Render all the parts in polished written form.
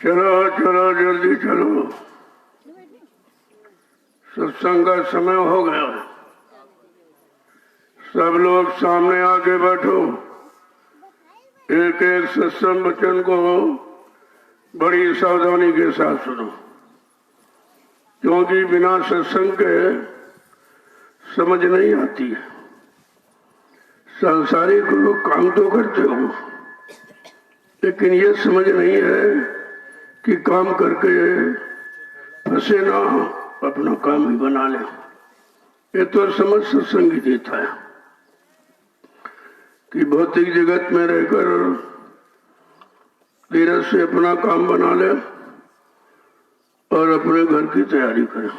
चलो चलो जल्दी चलो, सत्संग का समय हो गया। सब लोग सामने आके बैठो। एक एक सत्संग वचन को बड़ी सावधानी के साथ सुनो, क्योंकि बिना सत्संग के समझ नहीं आती है। सांसारिक लोग काम तो करते हो, लेकिन ये समझ नहीं है कि काम करके फंसे ना, अपना काम ही बना ले। ये तो समझ सत्संग ही देता है कि भौतिक जगत में रहकर धीरज से अपना काम बना ले और अपने घर की तैयारी करे।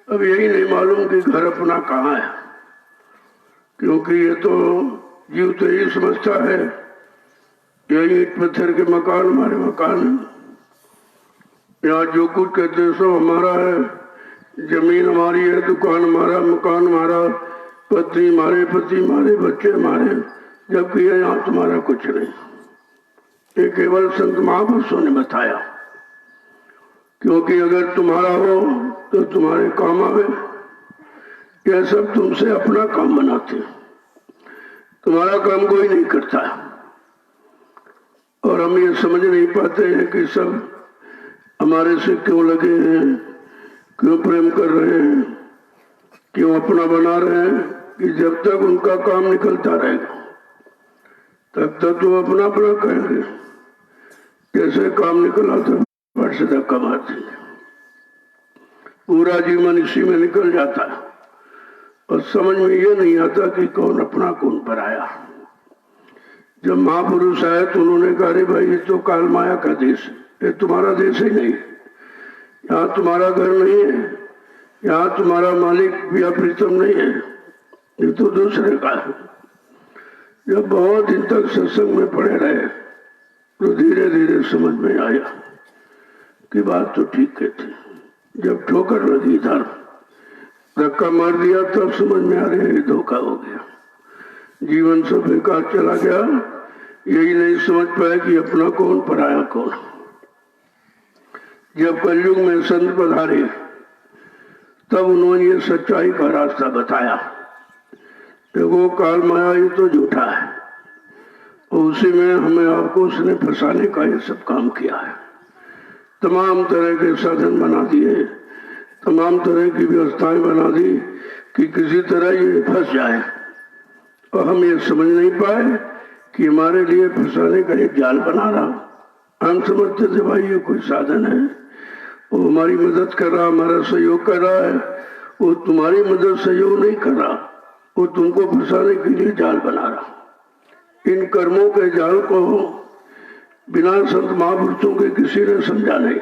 अब यही नहीं मालूम कि घर अपना कहाँ है, क्योंकि ये तो जीव तो यही समझता है यही ईट पत्थर के मकान हमारे मकान है, यहाँ जो कुछ कहते हैं सो हमारा है, जमीन हमारी है, दुकान हमारा, मकान हमारा, पत्नी हमारे, पति हमारे, बच्चे हमारे, जबकि यहाँ तुम्हारा कुछ नहीं। ये केवल संत महापुरुषों ने बताया, क्योंकि अगर तुम्हारा हो तो तुम्हारे काम आवे। यह सब तुमसे अपना काम बनाते, तुम्हारा काम कोई नहीं करता है। और हम ये समझ नहीं पाते हैं कि सब हमारे से क्यों लगे हैं, क्यों प्रेम कर रहे हैं, क्यों अपना बना रहे हैं, कि जब तक उनका काम निकलता रहेगा तब तक तो अपना अपना करेंगे। जैसे काम निकला तो फट से धक्का मारते, पूरा जीवन इसी में निकल जाता है और समझ में ये नहीं आता कि कौन अपना कौन पराया। जब महापुरुष आए तो उन्होंने कहा, अरे भाई ये तो काल माया का देश है, ये तुम्हारा देश ही नहीं, यहाँ तुम्हारा घर नहीं है, यहाँ तुम्हारा मालिक या प्रीतम नहीं है, ये तो दूसरे का है। जब बहुत दिन तक सत्संग में पड़े रहे तो धीरे धीरे समझ में आया कि बात तो ठीक कहती। जब ठोकर लगी इधर धक्का मार दिया तब समझ में आ रहा है धोखा हो गया, जीवन सब बेकार चला गया। यही नहीं समझ पाया कि अपना कौन पराया कौन। जब कलयुग में संत पधारे तब उन्होंने ये सच्चाई का रास्ता बताया। देखो काल माया ये तो झूठा है और उसी में हमें आपको उसने फंसाने का ये सब काम किया है। तमाम तरह के साधन बना दिए, तमाम तरह की व्यवस्थाएं बना दी कि किसी तरह ये फंस जाए, और हम ये समझ नहीं पाए कि हमारे लिए फंसाने का एक जाल बना रहा। हम समझते थे भाई ये कोई साधन है, वो हमारी मदद कर रहा, हमारा सहयोग कर रहा है। वो तुम्हारी मदद सहयोग नहीं कर रहा, वो तुमको फंसाने के लिए जाल बना रहा। इन कर्मों के जाल को बिना संत महापुरुषों के किसी ने समझा नहीं।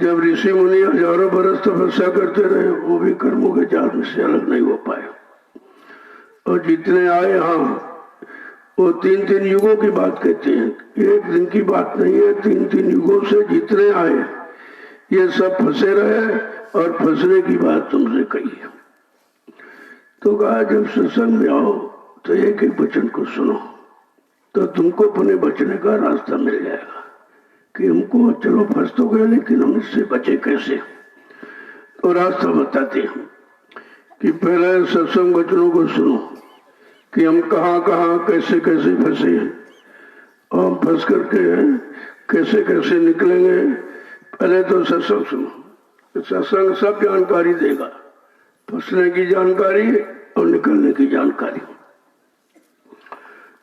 जब ऋषि मुनि हजारों बरस तपस्या करते रहे, वो भी कर्मों के जाल में से अलग नहीं हो पाए। और जितने आए यहाँ वो 3-3 युगों की बात कहते हैं, एक दिन की बात नहीं है। 3-3 युगों से जितने आए ये सब फंसे रहे और फंसने की बात तुमसे कही है। तो कहा जब सत्संग में आओ तो एक एक वचन को सुनो तो तुमको अपने बचने का रास्ता मिल जाएगा कि हमको चलो फंस तो गए लेकिन हम इससे बचे कैसे। तो रास्ता बताते हैं कि पहले सत्संग वचनों को सुनो कि हम कहाँ कहाँ कैसे कैसे फंसे और हम फंस करके कैसे कैसे निकलेंगे। पहले तो सत्संग सुनो, सत्संग सब जानकारी देगा, फंसने की जानकारी और निकलने की जानकारी।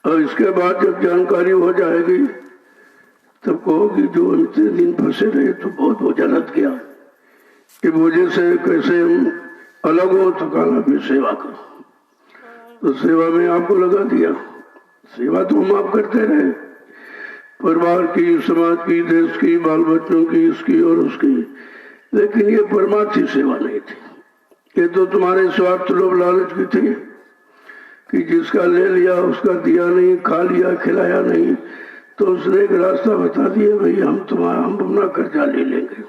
और इसके बाद जब जानकारी हो जाएगी तब कहोगी जो इतने दिन फंसे रहे तो बहुत बोझा लग गया, कि बोझे से कैसे हम अलग हो। तो कहना फिर सेवा करो। तो सेवा में आपको लगा दिया। सेवा तो हम आप करते रहे, परिवार की, समाज की, देश की, बाल बच्चों की, इसकी और उसकी, लेकिन ये परमार्थी सेवा नहीं थी। ये तो तुम्हारे स्वार्थ लोभ लालच की थी कि जिसका ले लिया उसका दिया नहीं, खा लिया खिलाया नहीं। तो उसने एक रास्ता बता दिया, भाई हम अपना कर्जा ले लेंगे,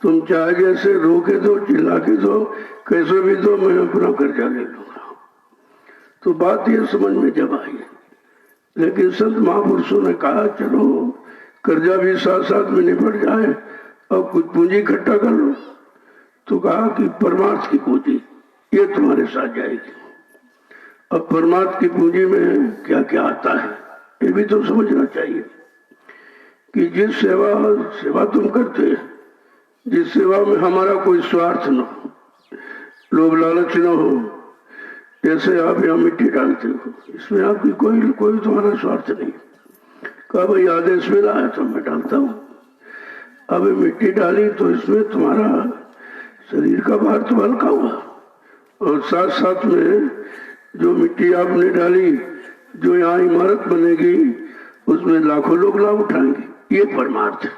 तुम चाहे जैसे रो के दो, चिल्ला के दो, कैसे भी दो, मैं अपना कर्जा ले लूंगा। तो बात ये समझ में जब आई, लेकिन संत महापुरुषों ने कहा चलो कर्जा भी साथ साथ में निपट जाए और कुछ पूंजी इकट्ठा कर लो। तो कहा कि परमार्थ की पूंजी ये तुम्हारे साथ जाएगी। अब परमार्थ की पूंजी में क्या क्या आता है ये भी तो समझना चाहिए कि जिस सेवा तुम करते, जिस सेवा में हमारा कोई स्वार्थ न हो, लोभ लालच न हो, जैसे आप यहाँ मिट्टी डालते हो, इसमें आपकी कोई तुम्हारा स्वार्थ नहीं। कहा भाई आदेश मिला है तो मैं डालता हूँ। अब मिट्टी डाली तो इसमें तुम्हारा शरीर का भार तो हल्का हुआ, और साथ साथ में जो मिट्टी आपने डाली, जो यहाँ इमारत बनेगी उसमें लाखों लोग लाभ उठाएंगे। ये परमार्थ है,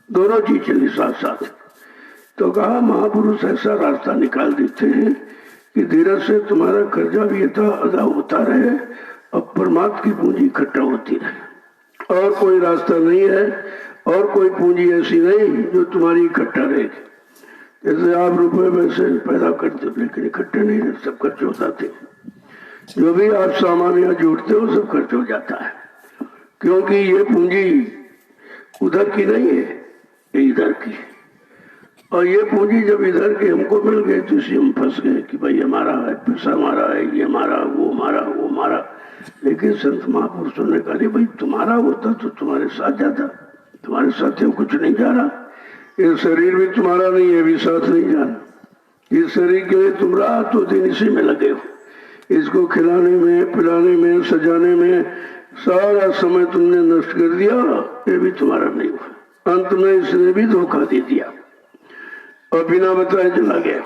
दोनों चीज चली साथ साथ। तो कहा महापुरुष ऐसा रास्ता निकाल देते हैं कि धीरज से तुम्हारा कर्जा भी अदा होता रहे और परमार्थ की पूंजी इकट्ठा होती रहे। और कोई रास्ता नहीं है, और कोई पूंजी ऐसी नहीं जो तुम्हारी इकट्ठा रहेगी। जैसे आप रुपए पैसे पैदा करते हो लेकिन इकट्ठे नहीं रहते, सब खर्च हो जाते। जो भी आप सामान यहाँ जोड़ते हो सब खर्च हो जाता है, क्योंकि ये पूंजी उधर की नहीं है, ये इधर की। और ये पूंजी जब इधर की हमको मिल गई तो इसी हम फंस गए कि भाई हमारा है, पैसा हमारा है, ये हमारा, वो हमारा, वो हमारा। लेकिन संत महापुरुषों ने कहा भाई तुम्हारा होता तो तुम्हारे साथ जाता, तुम्हारे साथ हम कुछ नहीं जा रहा। ये शरीर भी तुम्हारा नहीं है, भी साथ नहीं जा रहा। इस शरीर के लिए तुम रात तो दिन इसी में लगे हो, इसको खिलाने में, पिलाने में, सजाने में सारा समय तुमने नष्ट कर दिया। ये भी तुम्हारा नहीं हुआ, अंत में इसने भी धोखा दे दिया और बिना बताए चला गया।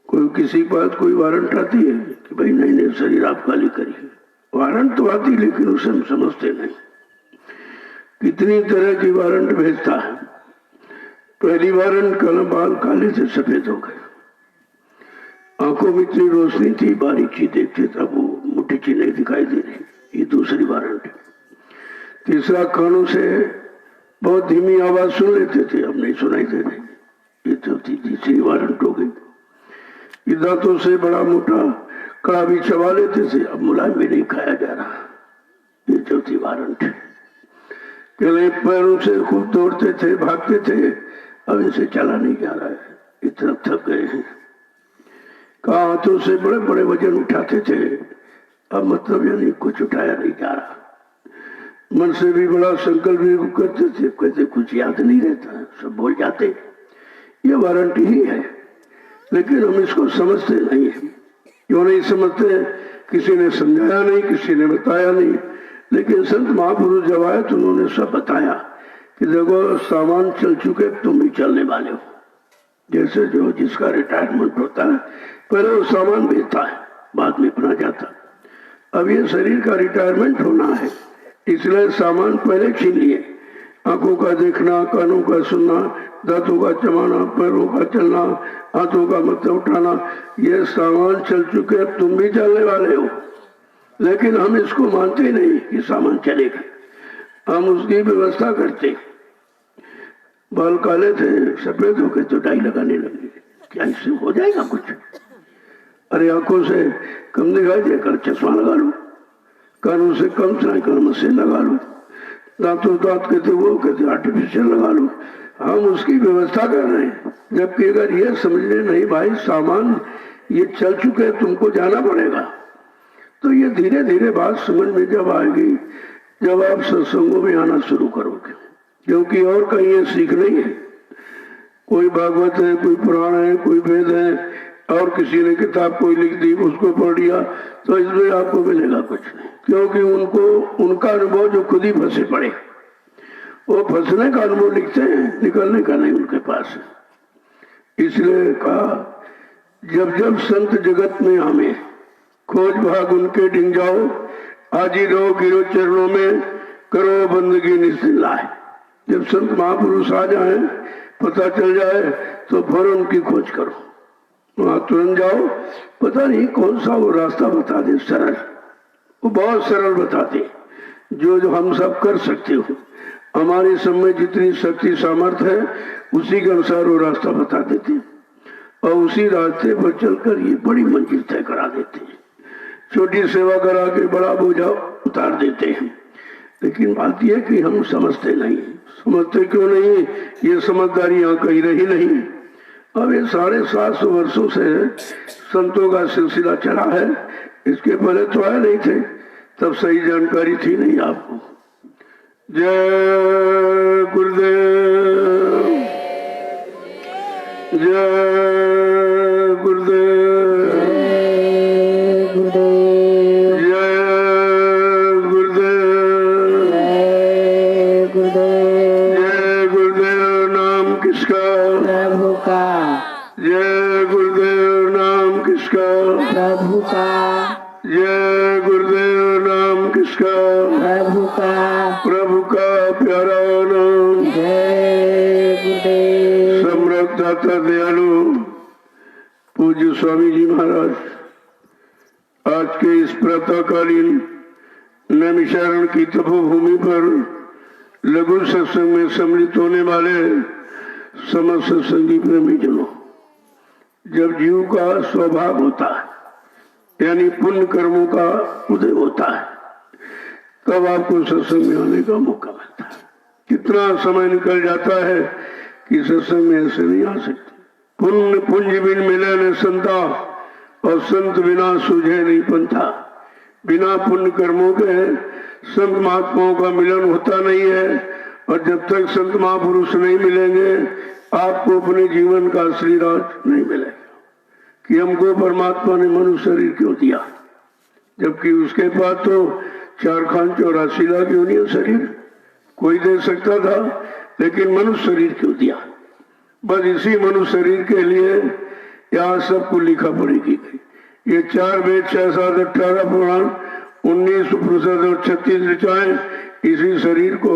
कोई किसी बात कोई वारंट आती है कि भाई नहीं शरीर आप खाली करिए, वारंट तो आती लेकिन उसे हम समझते नहीं। कितनी तरह की वारंट भेजता है। पहली वारंट कल बाल काले से सफेद हो गए, आंखों में इतनी रोशनी थी, बारीक चीज देखते तब वो मोटी चीज नहीं दिखाई दे रही, ये दूसरी वारंट। तीसरा कानों से बहुत धीमी आवाज सुन लेते थे, अब नहीं सुनाई दे रही, ये चौथी तीसरी वारंट हो गई। दांतों से बड़ा मोटा कड़ा भी चबा लेते थे, अब मुलायम भी नहीं खाया जा रहा, ये चौथी वारंट। पहले पैरों से खूब दौड़ते थे, भागते थे, अब इनसे चला नहीं जा रहा है, इतना थक गए हैं। कहा हाथों से बड़े बड़े वजन उठाते थे, अब मतलब यानी कुछ उठाया नहीं जा रहा। मन से भी बड़ा संकल्प भी करते थे, कहते कुछ याद नहीं रहता, सब भूल जाते। ये वारंटी ही है, लेकिन हम इसको समझते नहीं है। क्यों नहीं समझते? किसी ने समझाया नहीं, किसी ने बताया नहीं। लेकिन संत महापुरुष जब आए तो उन्होंने सब बताया कि देखो सामान चल चुके, तुम भी चलने वाले हो। जैसे जो जिसका रिटायरमेंट होता है पहले वो सामान बेचता है, बाद में अपना जाता। अब ये शरीर का रिटायरमेंट होना है, इसलिए सामान पहले छीन लिए। आंखों का देखना, कानों का सुनना, दांतों का चबाना, पैरों का चलना, हाथों का मतलब उठाना, ये सामान चल चुके, अब तुम भी चलने वाले हो। लेकिन हम इसको मानते नहीं कि सामान चलेगा, हम उसकी व्यवस्था करते। बाल काले थे, सफेद हो गए तो डाई लगाने लगे, क्या इससे हो जाएगा कुछ? अरे आंखों से कम दिखाई दे कर चश्मा लगा लो, कानों से कम सुनाई कर मशीन लगा लो, दांतों दांत कहते वो कहते आर्टिफिशियल लगा लो। हम उसकी व्यवस्था कर रहे हैं, जबकि अगर ये समझ ले नहीं भाई सामान ये चल चुके, तुमको जाना पड़ेगा, तो ये धीरे धीरे बात समझ में जब आएगी, जब आप सत्संगों में आना शुरू करोगे। क्योंकि और कहीं ये सीख नहीं है, कोई भागवत है, कोई पुराण है, कोई वेद है, और किसी ने किताब कोई लिख दी उसको पढ़ लिया, तो इसमें आपको मिलेगा कुछ नहीं। क्योंकि उनको उनका अनुभव जो खुद ही फंसे पड़े, वो फंसने का अनुभव लिखते हैं, निकलने का नहीं उनके पास है। इसलिए कहा जब जब संत जगत में हमें खोज भाग उनके डिंग जाओ, आजी रहो गिरो चरणों में, करो बंदगी निस्सिल्लाह। जब संत महापुरुष आ जाए, पता चल जाए तो फौरन उनकी खोज करो, वहां तुरंत जाओ। पता नहीं कौन सा वो रास्ता बता दे सरल, वो बहुत सरल बताते, जो हम सब कर सकते हो। हमारे सब में जितनी शक्ति सामर्थ्य है उसी के अनुसार वो रास्ता बता देते, और उसी रास्ते पर चलकर ये बड़ी मंजिल तय करा देते हैं। छोटी सेवा करा के बड़ा बोझा उतार देते हैं। लेकिन बात यह कि हम समझते नहीं। समझते क्यों नहीं? ये समझदारी यहाँ कहीं रही नहीं। अब ये 750 वर्षों से संतों का सिलसिला चला है। इसके पहले तो आए नहीं थे, तब सही जानकारी थी नहीं आपको। जय गुरुदेव, जय गुरुदेव, जय गुरुदेव, जय गुरुदेव। नाम किसका? प्रभु का। जय गुरुदेव। नाम किसका? प्रभु का। जय गुरुदेव। नाम किसका? प्रभु का। प्रभु का प्यारा नाम। जय गुरुदेव। सम्राट दाता दयालु पूज्य स्वामी जी महाराज, आज के इस प्रातःकालीन नैमिषारण्य की तपोभूमि पर लघु सत्संग में सम्मिलित होने वाले समस्त सत्संगी प्रेमी जनों, जब जीव का स्वभाव होता है यानी पुण्य कर्मों का उदय होता है, तब आपको सत्संग में आने का मौका मिलता है। कितना समय निकल जाता है कि सत्संग में ऐसे नहीं आ सकते। पुण्य पुंज बिन मिले न संता, और संत बिना सूझे नहीं पंथा। बिना पुण्य कर्मों के संत महात्माओं का मिलन होता नहीं है, और जब तक संत महापुरुष नहीं मिलेंगे आपको अपने जीवन का असली राज नहीं मिलेगा कि हमको परमात्मा ने मनुष्य शरीर क्यों दिया, जबकि उसके पास तो 4 खान 84 लाख योनियों शरीर कोई दे सकता था, लेकिन मनुष्य शरीर क्यों दिया? बस इसी मनुष्य शरीर के लिए यहाँ सबको लिखा पढ़ी की गई। ये 4 वेद 6 7 18 पुराण 19 उपनिषद और 36 ऋचाएं इसी शरीर को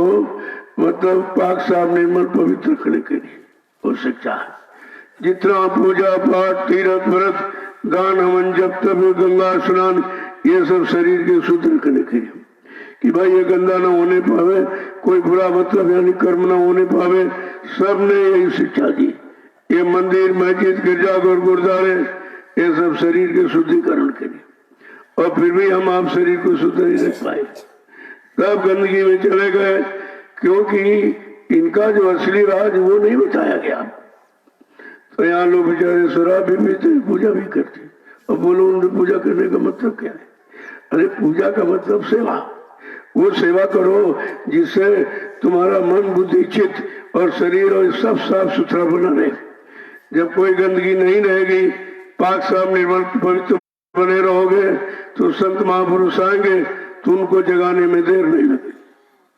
मतलब पाक साफ निर्मल पवित्र रखने के लिए और शिक्षा है। जितना पूजा पाठ तीर्थ व्रत दान हवन जप तप गंगा स्नान ये सब शरीर के शुद्ध रखने के लिए कि भाई ये गंदा ना होने पावे, कोई बुरा मतलब यानी कर्म ना होने पावे, सबने यही शिक्षा दी। ये मंदिर मस्जिद गिरजाघर गुरुद्वारे ये सब शरीर के शुद्धिकरण के लिए, और फिर भी हम आप शरीर को शुद्ध नहीं रख पाए, तब गंदगी में चले गए, क्योंकि इनका जो असली राज वो नहीं बताया गया। तो यहाँ लोग बेचारे शराब भी पीते पूजा भी करते, और बोलो उनसे पूजा करने का मतलब क्या है? अरे पूजा का मतलब सेवा। वो सेवा करो जिससे तुम्हारा मन बुद्धि चित्त और शरीर और सब साफ सुथरा बना रहे। जब कोई गंदगी नहीं रहेगी, पाक साफ निर्मल पवित्र बने रहोगे, तो संत महापुरुष आएंगे तो उनको जगाने में देर नहीं लगे,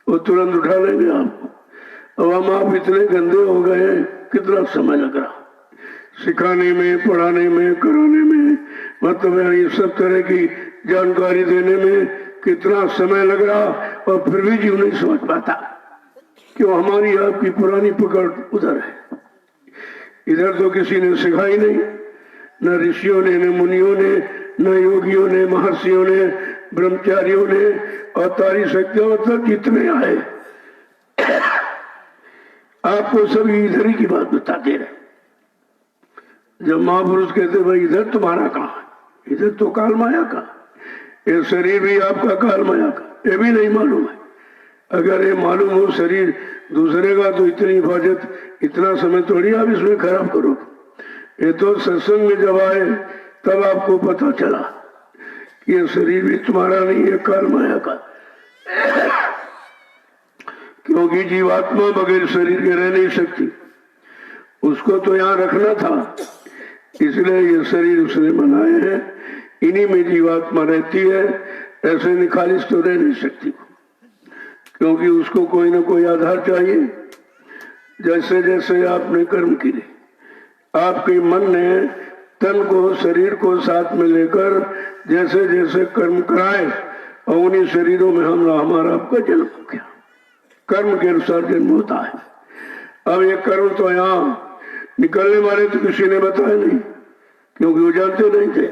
वो तुरंत उठा लेंगे आपको। अब हम आप इतने गंदे हो गए, कितना समय लग रहा सिखाने में, पढ़ाने में, कराने में, मतलब ये सब तरह की जानकारी देने में कितना समय लग रहा, और फिर भी जीव नहीं समझ पाता। क्यों? हमारी आपकी पुरानी पकड़ उधर है, इधर तो किसी ने सिखाई नहीं, न ऋषियों ने, न मुनियों ने, न योगियों ने, महर्षियों ने, ब्रह्मचारियों ने, अवतारी शक्तियों मतलब जितने आए आपको सभी इधर ही की बात बताते रहे। जब महापुरुष कहते भाई इधर तुम्हारा कहाँ है, इधर तो काल माया का, ये शरीर भी आपका काल माया का, ये भी नहीं मालूम है। अगर ये मालूम हो शरीर दूसरे का, तो इतनी हिफाजत इतना समय थोड़ी आप इसमें खराब करो। ये तो सत्संग में जब आए तब आपको पता चला कि ये शरीर भी तुम्हारा नहीं है, काल माया का। क्योंकि जीवात्मा बगैर शरीर के रह नहीं सकती, उसको तो यहाँ रखना था, इसलिए ये शरीर उसने बनाए हैं, इन्हीं में जीवात्मा रहती है। ऐसे निखालिस तो रह नहीं सकती, क्योंकि उसको कोई ना कोई आधार चाहिए। जैसे जैसे आपने कर्म किए, आपके मन ने तन को शरीर को साथ में लेकर जैसे जैसे कर्म कराए, और उन्हीं शरीरों में हमारा आपका जन्म हो गया। कर्म के अनुसार जन्म होता है। अब ये कर्म तो यहाँ निकलने वाले तो किसी ने बताया नहीं, क्योंकि वो जानते नहीं थे,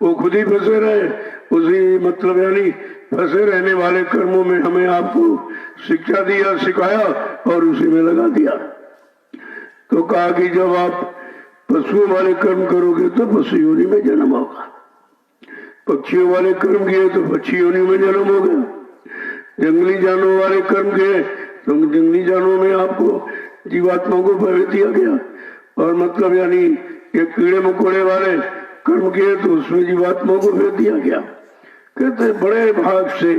वो खुद ही फंसे रहे उसी मतलब यानी फंसे रहने वाले कर्मों में हमें आपको शिक्षा दिया, सिखाया और उसी में लगा दिया। तो कहा कि जब आप पशुओं वाले कर्म करोगे तो पशु योनि में जन्म होगा, पक्षियों वाले कर्म किए तो पक्षी योनि में जन्म होगा, जंगली जानवर वाले कर्म किए तो जंगली जानवरों में आपको जीवात्मा को प्रवेश दिया गया, और मतलब यानी ये कीड़े मकोड़े वाले कर्म किए तो उसमें जीवात्मा को भेज दिया गया। कहते बड़े भाग से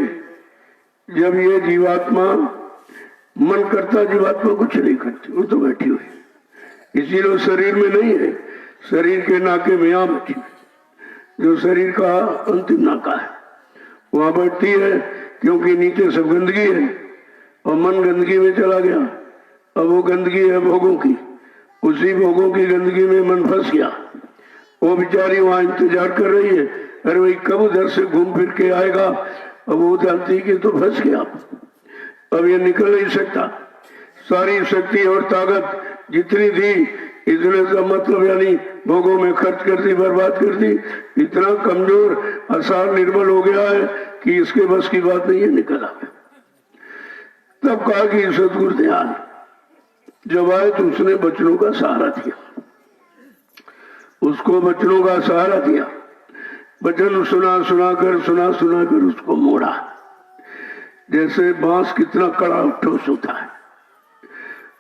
जब ये जीवात्मा मन करता, जीवात्मा कुछ नहीं करती, वो तो बैठी हुई, इसीलिए वो शरीर में नहीं है, शरीर के नाके में यहाँ बैठी हुई, जो शरीर का अंतिम नाका है वहां बैठती है, क्योंकि नीचे सब गंदगी है और मन गंदगी में चला गया। अब वो गंदगी है भोगों की, उसी भोगों की गंदगी में मन फंस गया। वो बेचारी वहां इंतजार कर रही है, अरे भाई कब उधर से घूम फिर के आएगा। अब वो जानती कि तो फंस गया, अब ये निकल नहीं सकता। सारी शक्ति और ताकत जितनी थी इतने का मतलब यानी भोगों में खर्च कर दी, बर्बाद कर दी, इतना कमजोर आसार निर्बल हो गया है कि इसके बस की बात नहीं है, निकल आ गया। तब कहा कि सतगुरु ध्यान जब आए तो उसने वचनों का सहारा दिया, उसको वचनों का सहारा दिया, वचन सुना कर उसको मोड़ा। जैसे बांस कितना कड़ा ठोस होता है,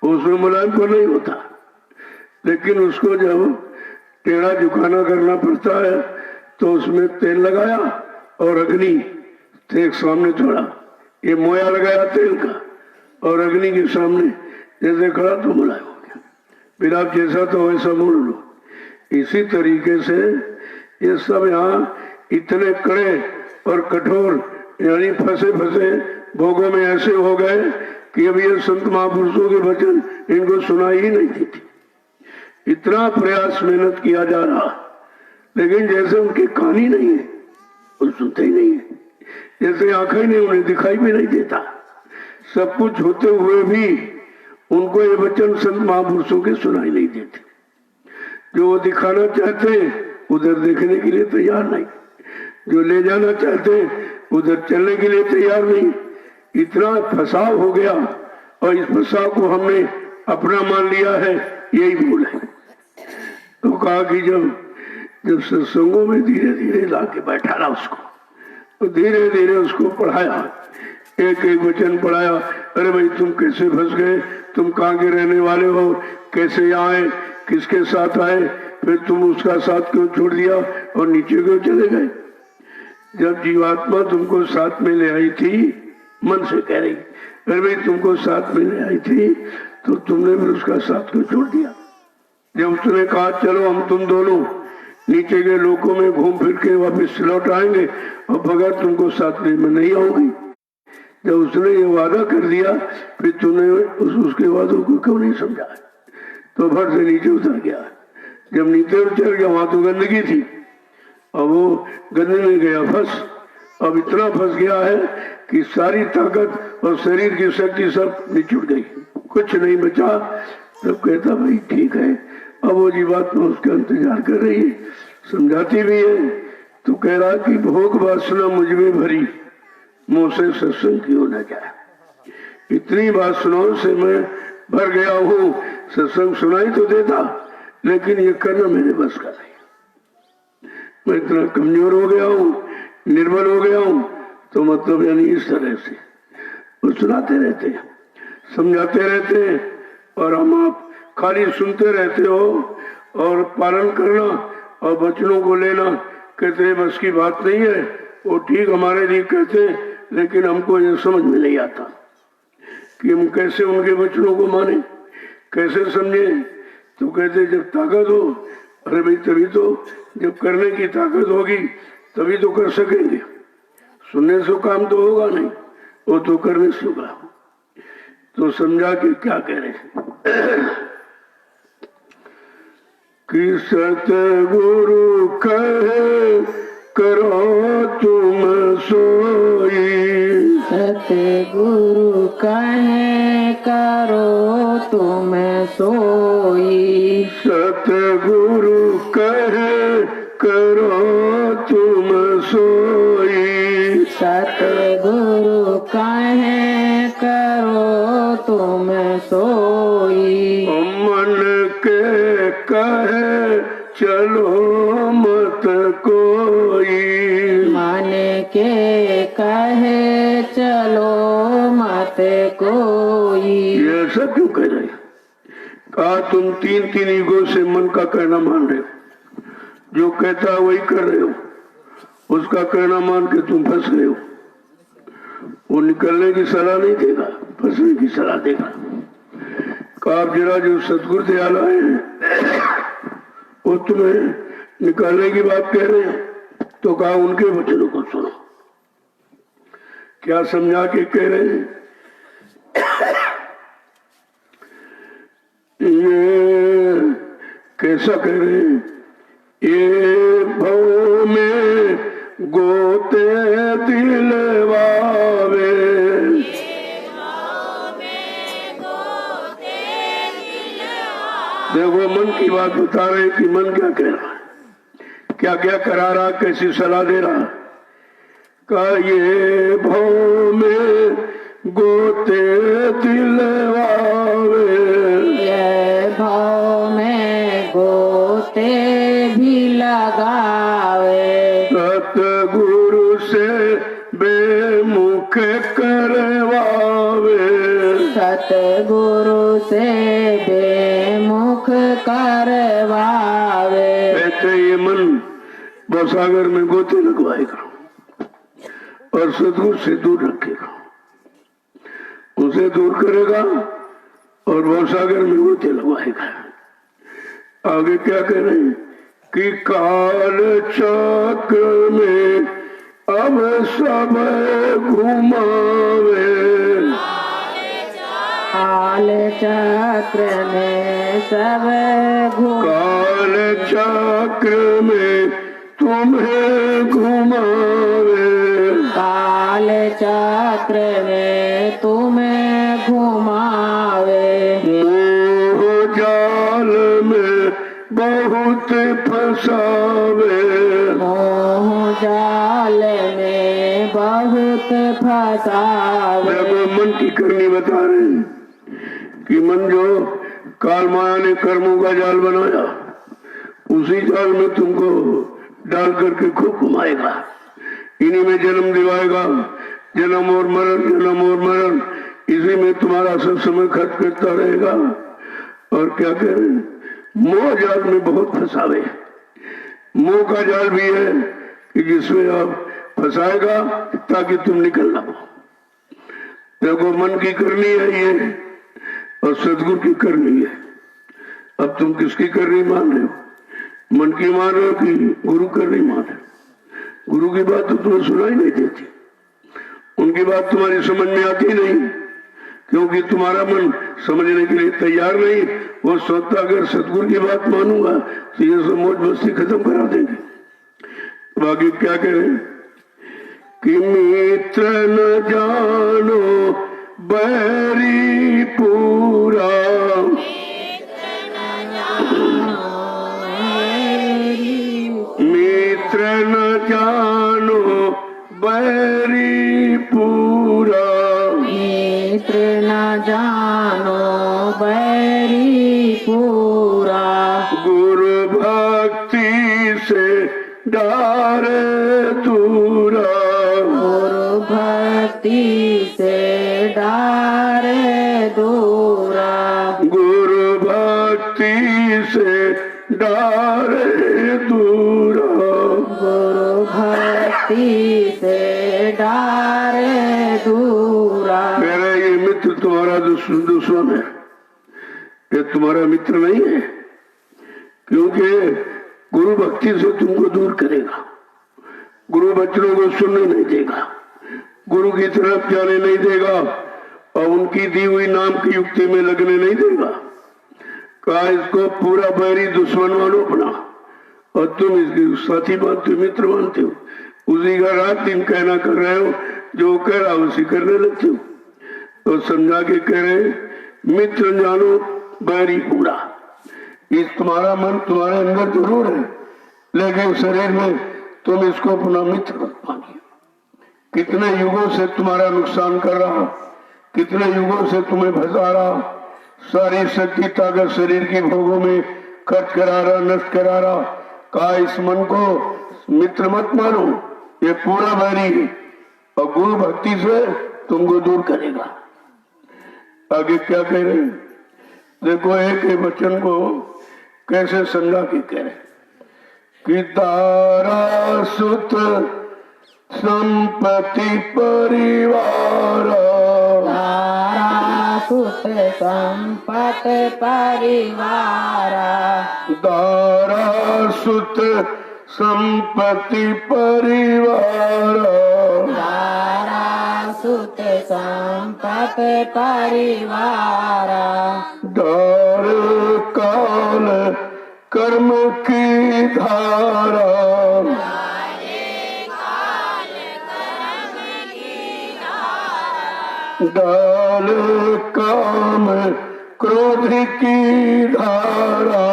उसमें मुलायम को नहीं होता, लेकिन उसको जब टेढ़ा झुकाना करना पड़ता है तो उसमें तेल लगाया और अग्नि एक सामने छोड़ा, ये मोया लगाया तेल का और अग्नि के सामने जैसे खड़ा तो मुलायम हो गया। फिर आप जैसा तो वैसा मोड़ लो। इसी तरीके से ये सब यहाँ इतने कड़े और कठोर यानी फंसे भोगों में ऐसे हो गए कि अब ये संत महापुरुषों के वचन इनको सुनाई ही नहीं देती। इतना प्रयास मेहनत किया जा रहा, लेकिन जैसे उनकी कहानी नहीं है, वो सुनते ही नहीं है, जैसे आंखें नहीं, उन्हें दिखाई भी नहीं देता। सब कुछ होते हुए भी उनको ये वचन संत महापुरुषों के सुनाई नहीं देते। जो वो दिखाना चाहते उधर देखने के लिए तैयार नहीं, जो ले जाना चाहते उधर चलने के लिए तैयार नहीं। इतना फसाव हो गया और इस फसाव को हमने अपना मान लिया है, यही भूल है। तो कहा कि जब सत्संगों में धीरे धीरे ला के बैठाना उसको, तो धीरे धीरे उसको पढ़ाया, एक एक वचन पढ़ाया। अरे भाई तुम कैसे फंस गए, तुम कहाँ के रहने वाले हो, कैसे आए, किसके साथ आए, फिर तुम उसका साथ क्यों छोड़ दिया और नीचे क्यों चले गए। जब जीवात्मा तुमको साथ में ले आई थी, मन से कह रही, अरे भाई तुमको साथ में ले आई थी तो तुमने फिर उसका साथ क्यों छोड़ दिया। जब उसने कहा चलो हम तुम दोनों नीचे के लोकों में घूम फिर के वापिस लौट आएंगे और बगैर तुमको साथ में नहीं आऊंगी, जब उसने ये वादा कर दिया फिर तुमने उसके वादों को क्यों नहीं समझा। तो भर से नीचे उतर गया। जब नीचे उतर गया वहां तो गंदगी थी और वो गंदगी में गया फंस। अब इतना फंस गया है कि सारी ताकत और शरीर की शक्ति सब निचुट गई, कुछ नहीं बचा। तब कहता भाई ठीक है, अब वो जीवात्मा उसका इंतजार कर रही है, समझाती भी है। तो कह रहा कि भोग वासना मुझ में भरी, मुंह से सत्संग क्यों न जाए। इतनी वासनाओं से मैं भर गया हूँ, सत्संग सुनाई तो देता लेकिन ये करना मेरे बस का नहीं। मैं इतना कमजोर हो गया हूँ, निर्बल हो गया हूँ। तो मतलब यानी इस तरह से वो सुनाते रहते हैं, समझाते रहते हैं और हम आप खाली सुनते रहते हो और पालन करना और वचनों को लेना कहते बस की बात नहीं है। वो ठीक हमारे लिए कहते, लेकिन हमको ये समझ में नहीं आता कि हम कैसे उनके वचनों को माने, कैसे समझे। तो कहते जब ताकत हो, अरे भाई तभी तो, जब करने की ताकत होगी तभी तो कर सकेंगे। सुनने से काम तो होगा नहीं, वो तो करने से होगा। तो समझा कि क्या कह रहे कि सतगुरु कहे करो तुम सोई, सतगुरु कहे करो तुम सोई, सतगुरु कहे करो तुम सोई, सतगुरु कहे करो तुम सोई, मन के कहे चलो मत कोई, मन के कहे चलो जाते कोई। ये ऐसा क्यों कह रहे? कहा तुम तीन तीन युगों से मन का कहना मान रहे हो, जो कहता है वही कर रहे हो, उसका कहना मान के तुम फंस रहे हो। वो निकलने की सलाह नहीं देगा, फंसने की सलाह देगा। कहा आप जरा जो सतगुरु दयाल आए हैं वो तुम्हें निकालने की बात कह रहे हैं, तो कहा उनके वचनों को सुनो। क्या समझा के कह रहे हैं? ये कैसा कह रहे हैं? ये भव में गोते दिलवावे, देखो मन की बात बता रहे कि मन क्या कह रहा है, क्या क्या करा रहा, कैसी सलाह दे रहा। का ये भव में गोते दिलवावे, ये भाव में गोते भी लगावे, सतगुरु से बेमुख करवावे, सतगुरु से बेमुख करवावे। ऐसे ये मन भवसागर में गोते लगवाएगा और सतगुरु से दूर रखेगा, उसे दूर करेगा और भवसागर में गोते लगवाएगा। आगे क्या कह रहे हैं कि काल चक्र में अब सब घुमावे, काल चक्र में सब काल चक्र में तुम्हें घुमावे, काल चक्र में तुम्हें घुमावे, मोह जाल में बहुत फंसावे, मोह जाल में बहुत फंसावे। देखो मन की करनी बता रहे हैं कि मन जो काल माया ने कर्मों का जाल बनाया, उसी जाल में तुमको डाल करके खूब घुमाएगा, इन्हीं में जन्म दिलाएगा, जन्म और मरण, जन्म और मरण, इसी में तुम्हारा सब समय खर्च करता रहेगा। और क्या कह रहे हैं? मोह जाल में बहुत फंसावे। मोह का जाल भी है कि जिसमें आप फंसाएगा ताकि तुम निकल ना पाओ। देखो मन की करनी है ये और सदगुरु की करनी है। अब तुम किसकी करनी मान रहे हो? मन की मान रहे हो कि गुरु करनी मान रहे हो? गुरु की बात तो तुम्हें सुनाई नहीं देती, उनकी बात तुम्हारी समझ में आती नहीं, क्योंकि तुम्हारा मन समझने के लिए तैयार नहीं। वो सोचता अगर सतगुरु की बात मानूंगा तो ये सब मौज मस्ती खत्म करा देंगे। बाकी क्या कह रहे कि मित्र न जानो बैरी पूरा, मित्र न जानो बैरी पूरा, मित्र न जानो बैरी पूरा, गुरु भक्ति से डारे दूरा, गुरु भक्ति से डारे दूरा, गुरु भक्ति से डारे दूरा, गुरु भक्ति से डारे दूरा। मेरा ये मित्र तुम्हारा दुश्मन है, ये तुम्हारा मित्र नहीं है, क्योंकि गुरु भक्ति से तुमको दूर करेगा, गुरु वचनों को सुनने नहीं देगा, गुरु की तरफ जाने नहीं देगा और उनकी दी हुई नाम की युक्ति में लगने नहीं देगा। कहा इसको पूरा बैरी दुश्मन मानो अपना और तुम इसके साथी मानते हो, मित्र मानते हो, उसी का रात दिन कहना कर रहे हो, जो कह रहा उसी करने लगते हो। तो समझा के कह रहे मित्र जानो बैरी पूरा। इस तुम्हारा मन तुम्हारे अंदर जरूर है, लेकिन शरीर में तुम इसको अपना मित्र मत मानिए। कितने युगों से तुम्हारा नुकसान कर रहा, कितने युगों से तुम्हें फंसा रहा, सारी शक्ति ताकत शरीर की भोगों में खर्च करा रहा, नष्ट करा रहा। कहा इस मन को मित्र मत मानो, ये पूरा बैरी है और गुरु भक्ति से तुमको दूर करेगा। आगे क्या कह रहे हैं? देखो एक ही वचन को कैसे समझा के कह रहे कि तारा सुत संपत्ति परिवार, तारा सुत संपत परिवार, तारा सुत संपत्ति परिवार, तारा सुत संपत परिवार, दार काल कर्म की धारा, डाल काम क्रोध की धारा,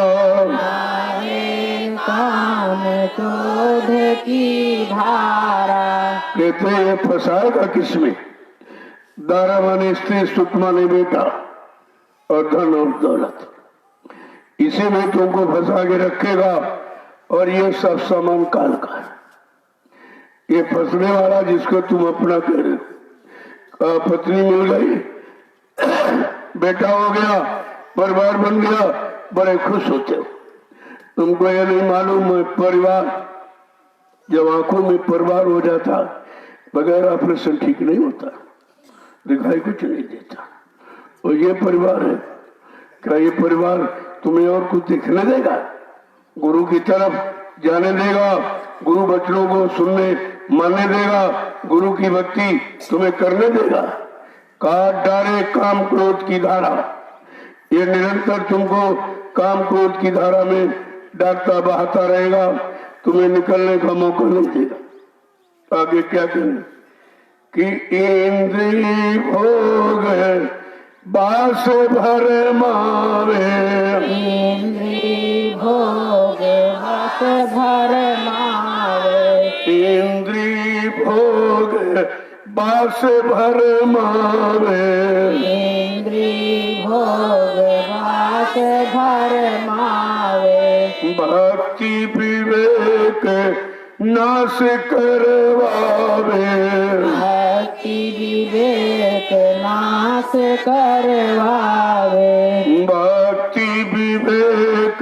काम क्रोध की धारा। कहते हैं फंसाएगा किसमें? दारा माने स्त्री, सुख माने बेटा और धन और दौलत, इसी में तुमको फंसा के रखेगा। और ये सब सामान काल का है। ये फंसने वाला जिसको तुम अपना कह रहे हो, पत्नी मिल गई, बेटा हो गया, परिवार बन गया, बड़े खुश होते हो। तुमको ये नहीं मालूम है परिवार जब आंखों में परिवार हो जाता बगैर ऑपरेशन ठीक नहीं होता, दिखाई कुछ नहीं देता। और ये परिवार है, क्या ये परिवार तुम्हें और कुछ दिखने देगा? गुरु की तरफ जाने देगा? गुरु वचनों को सुनने मानने देगा? गुरु की भक्ति तुम्हें करने देगा? काट डाले काम क्रोध की धारा, ये निरंतर तुमको काम क्रोध की धारा में डालता बहाता रहेगा, तुम्हें निकलने का मौका नहीं देगा। आगे क्या करें कि इंद्रिय भोग बास भर मावे, इंद्रिय भोग बस भर मावे, इंद्रिय भोग बास भर मावे, इंद्रिय भोग बस भर मावे, भक्ति विवेक नाश करवावे, भक्ति विवेक नाश करवावे, भक्ति विवेक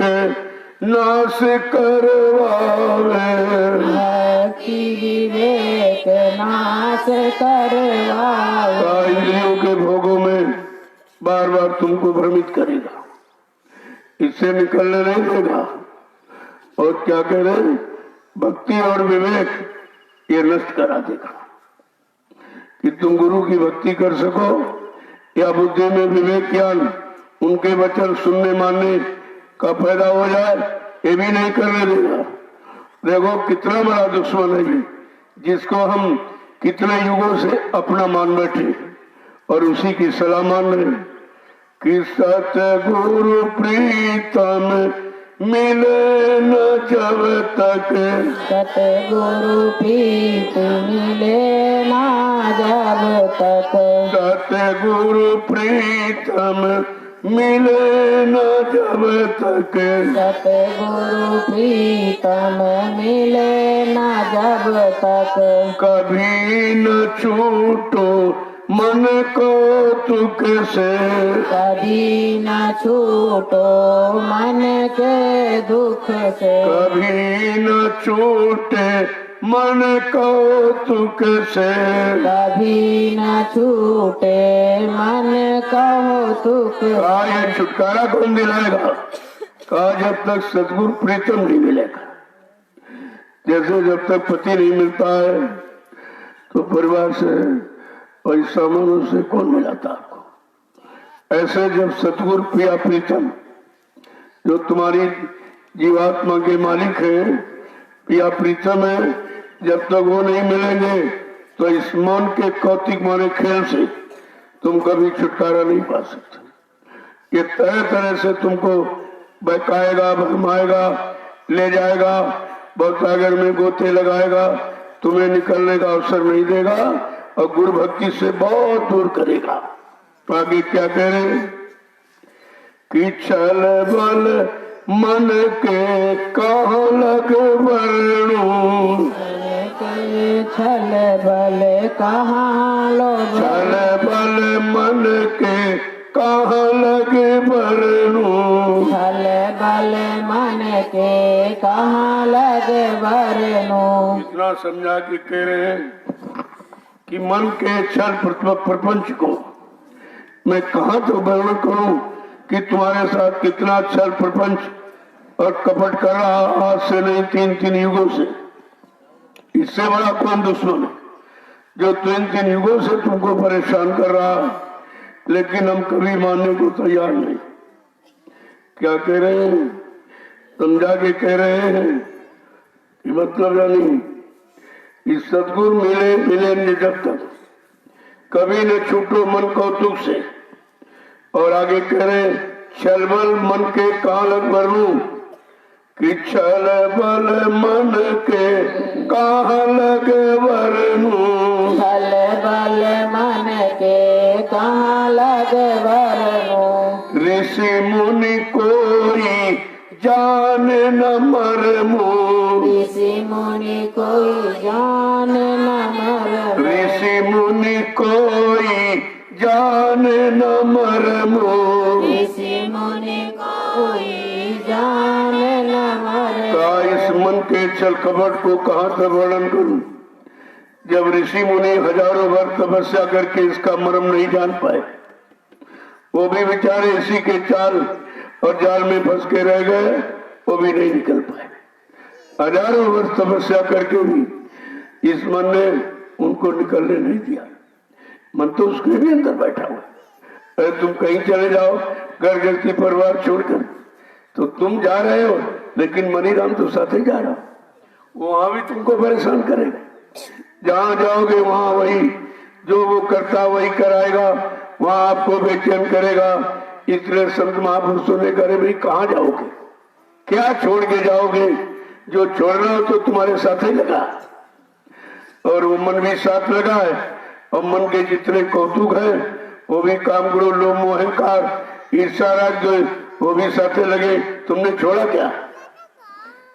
नाश करवावे, भक्ति विवेक नाश करवावे। इंद्रियों के भोगों में बार बार तुमको भ्रमित करेगा, इससे निकलने नहीं देगा। और क्या कह रहे? भक्ति और विवेक ये नष्ट करा देगा कि तुम गुरु की भक्ति कर सको या बुद्धि में विवेक ज्ञान उनके वचन सुनने मानने का फायदा हो जाए, ये भी नहीं करने देगा। देखो कितना बड़ा दुश्मन है ये, जिसको हम कितने युगों से अपना मान बैठे और उसी की सलाह मान रहे कि सतगुरु प्रीतम मिले न जब तक, सतगुरु प्रीत मिले ना जब तक, सतगुरु प्रीतम मिले न जब तक, सतगुरु प्रीतम मिले ना जब तक, कभी न छूटो मन को तुक से, कभी न छूटो मन के दुख से, कभी न छूटे मन को तुक से, कभी न छूटे मन कहो तुक। कहा ये छुटकारा कौन दिलाएगा? कहा जब तक सतगुरु प्रीतम नहीं मिलेगा। जैसे जब तक पति नहीं मिलता है तो परिवार से और सामानों से कौन मिलाता आपको? ऐसे जब सतगुरु प्रिया प्रीतम जो तुम्हारी जीवात्मा के मालिक है, प्रिया प्रीतम है, जब तक वो नहीं मिलेंगे तो इस मन के कौतिक माने खेल से तुम कभी छुटकारा नहीं पा सकते। ये तरह तरह से तुमको बहकाएगा, भरमाएगा, ले जाएगा, भवसागर में गोते लगाएगा, तुम्हें निकलने का अवसर नहीं देगा और गुरु भक्ति से बहुत दूर करेगा। तो आगे क्या कह रहे कि छल बल मन के कहाँ लग वर्णु, छल बल कहाँ लोग, छल बल मन के कहाँ लगे भरनू। छल बल मन के कहाँ लगे भरनू। इतना समझा के कह रहे हैं कि मन के छल प्रपंच को मैं कहाँ तो वर्णन करूं कि तुम्हारे साथ कितना छल प्रपंच और कपट कर रहा, आज से नहीं 3 युगों से। इससे बड़ा कौन दुश्मन है जो 3 युगों से तुमको परेशान कर रहा, लेकिन हम कभी मानने को तैयार नहीं। क्या कह रहे हैं? समझा के कह रहे हैं कि मतलब यानी इस सदगुरु मिले जब तक कभी न छूटो मन कौतुक से। और आगे कह रहे छल बल मन के कहाँ लग भरनू कि छल बल मन के कहाँ लग भरनू। छल बल मन के कहाँ लगे भरनू। ऋषि मुनि कोई जान न मरमू। ऋषि मुनि कोई जान न मरमू। ऋषि मुनि कोई जान न मरमू। ऋषि मुनि कोई जान न मरमू। इस मन के छल कपट को कहाँ से वर्णन करूं जब ऋषि मुनि हजारों वर्ष तपस्या करके इसका मर्म नहीं जान पाए। वो भी बेचारे इसी के चाल और जाल में फंस के रह गए, वो भी नहीं निकल पाए। हजारों वर्ष तपस्या करके भी इस मन ने उनको निकलने नहीं दिया। मन तो उसके भी अंदर बैठा हुआ। अरे तुम कहीं चले जाओ घर गृहस्थी परिवार छोड़कर, तो तुम जा रहे हो लेकिन मनीराम तो साथ ही जा रहा, वहां भी तुमको परेशान करेगा। जहां जाओगे वहां वही जो वो करता वही कराएगा, वहां आपको बेचैन करेगा। इसलिए संत महापुरुषों ने कहे भाई कहाँ जाओगे, क्या छोड़ के जाओगे? जो छोड़ना हो तो तुम्हारे साथ ही लगा। और वो मन भी साथ लगा है, और मन के जितने कौतुक है वो भी काम करो, लोभ मोह अहंकार ईर्षा राग वो भी साथे लगे। तुमने छोड़ा क्या?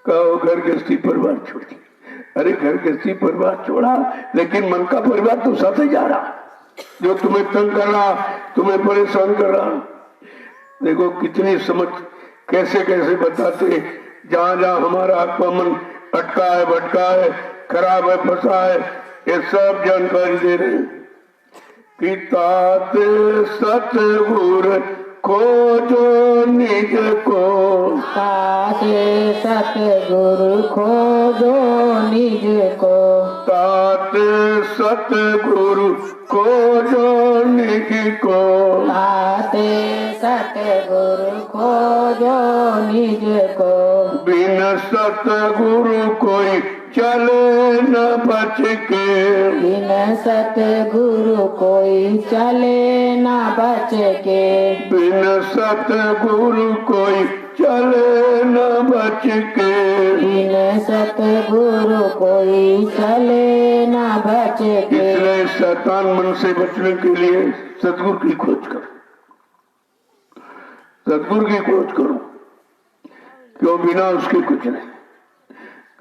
कहो घर गृहस्थी परिवार छोड़ दी। अरे घर गृहस्थी परिवार छोड़ा, लेकिन मन का परिवार तो साथ ही जा रहा, जो तुम्हें तंग कर रहा, तुम्हें परेशान कर रहा। देखो कितनी समझ कैसे कैसे बताते। जहां जहां हमारा आत्मा मन अटका है, भटका है, खराब है, फंसा है, ये सब जानकारी दे रहे हैं। पिता सतगुर खोजो निज को। ताते सतगुरु खोजो निज को। ताते सतगुरु खोजो निज को। ताते सतगुरु खोजो निज को। बिन सतगुरु कोई चले न बच के। बिन सतगुरु कोई चले न बच के। बिन सतगुरु कोई चले न बच के। बिन सतगुरु कोई चले न बच के। इसलिए शैतान मन से बचने के लिए सतगुरु की खोज करो, सतगुरु की खोज करो। क्यों? बिना उसके कुछ नहीं।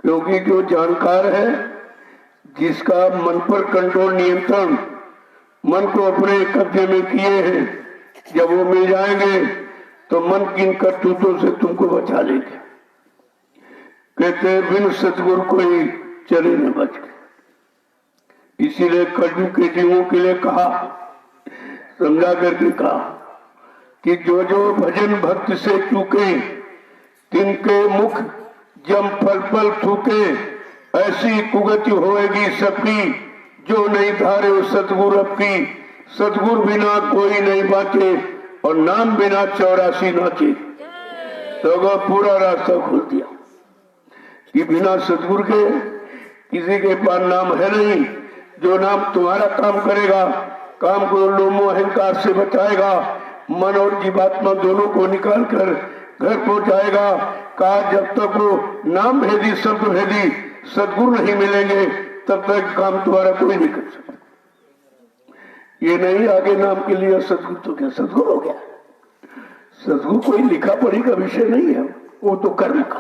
क्योंकि जो जानकार है, जिसका मन पर कंट्रोल नियंत्रण मन को अपने कब्जे में किए हैं, जब वो मिल जाएंगे तो मन की इन करतूतों से तुमको बचा लेंगे। कहते हैं बिन सतगुरु कोई चले न बच के। इसीलिए कलयुग के जीवों के लिए कहा, समझा करके कहा कि जो जो भजन भक्त से चूके तिनके मुख जम पल पल थूके। ऐसी कुगति होएगी सबकी जो नहीं धारे उस सतगुरु की। सतगुरु बिना कोई नहीं बाँचे और नाम बिना 84 नाचे। तो वो पूरा रास्ता खोल दिया कि बिना सतगुरु के किसी के पास नाम है नहीं। जो नाम तुम्हारा काम करेगा, काम को लोभ मोह अहंकार से बचाएगा, मन और जीवात्मा दोनों को निकाल कर घर पहुंचाएगा। कहा जब तक वो नाम भेदी शब्द भेदी सदगुरु नहीं मिलेंगे तब तक काम तुम्हारा कोई नहीं कर सकता। ये नहीं आगे नाम के लिए सदगुरु तो क्या सदगुरु हो गया। सदगुरु कोई लिखा पढ़ी का विषय नहीं है, वो तो कर्म का।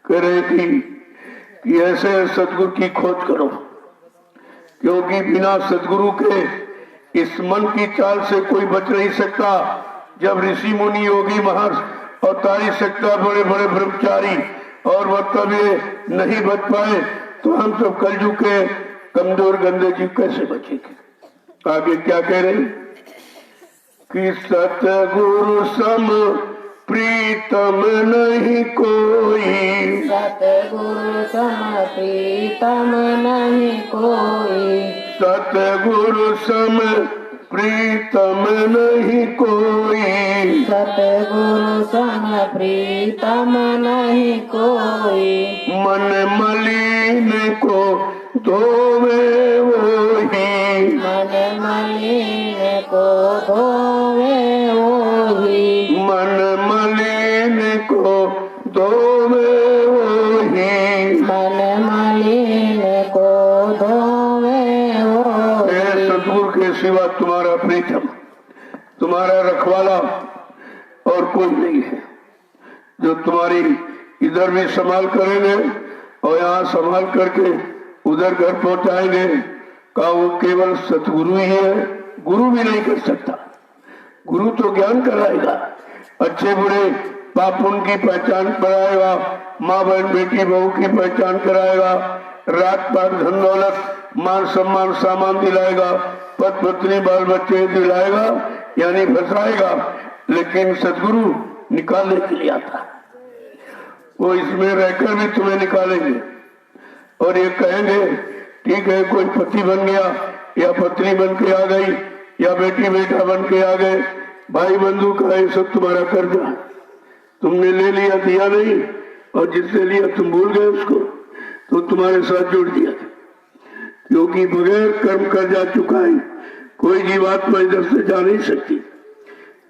कह रहे कि ऐसे सदगुरु की खोज करो, क्योंकि बिना सदगुरु के इस मन की चाल से कोई बच नहीं सकता। जब ऋषि मुनि योगी महर्ष और तारी सकता बड़े बड़े ब्रह्मचारी और वक्तव्य नहीं बच पाए तो हम सब कलयुग के कमजोर गंदे जीव कैसे बचेंगे। आगे क्या कह रहे हैं कि सतगुरु सम प्रीतम नहीं कोई, सतगुरु सम प्रीतम नहीं कोई, सतगुरु सम प्रीतम नहीं कोई, सतगुरु सम प्रीतम नहीं कोई, मन मलिन को धोवे वही, मन मलिन को धोवे वही, मन मलिन को धोवे वही, मन मलिन को धोवे वही। सतगुरु के सिवा तुम्हारा प्रीतम, तुम्हारा रखवाला और कोई नहीं है जो तुम्हारी इधर भी संभाल करेंगे और यहाँ संभाल करके उधर घर पहुंचाएंगे। का वो केवल सतगुरु ही है, गुरु भी नहीं कर सकता। गुरु तो ज्ञान कराएगा, अच्छे बुरे पाप पुण्य की पहचान कराएगा, माँ बहन बेटी बहू की पहचान कराएगा, रात पात धन दौलत मान सम्मान सामान दिलाएगा, पत पत्नी बाल बच्चे दिलाएगा यानी फंसाएगा। लेकिन सदगुरु निकालने के लिए आता, वो इसमें रहकर भी तुम्हें निकालेंगे और ये कहेंगे ठीक है कोई पति बन गया या पत्नी बन के आ गई या बेटी बेटा बन के आ गए, भाई बंधु का ये सब तुम्हारा कर्जा तुमने ले लिया, दिया नहीं, और जिसने लिया तुम भूल गए उसको तो तुम्हारे साथ जोड़ दिया। क्योंकि बगैर कर्म कर्जा चुकाए कोई जीवात्मा इधर से जा नहीं सकती।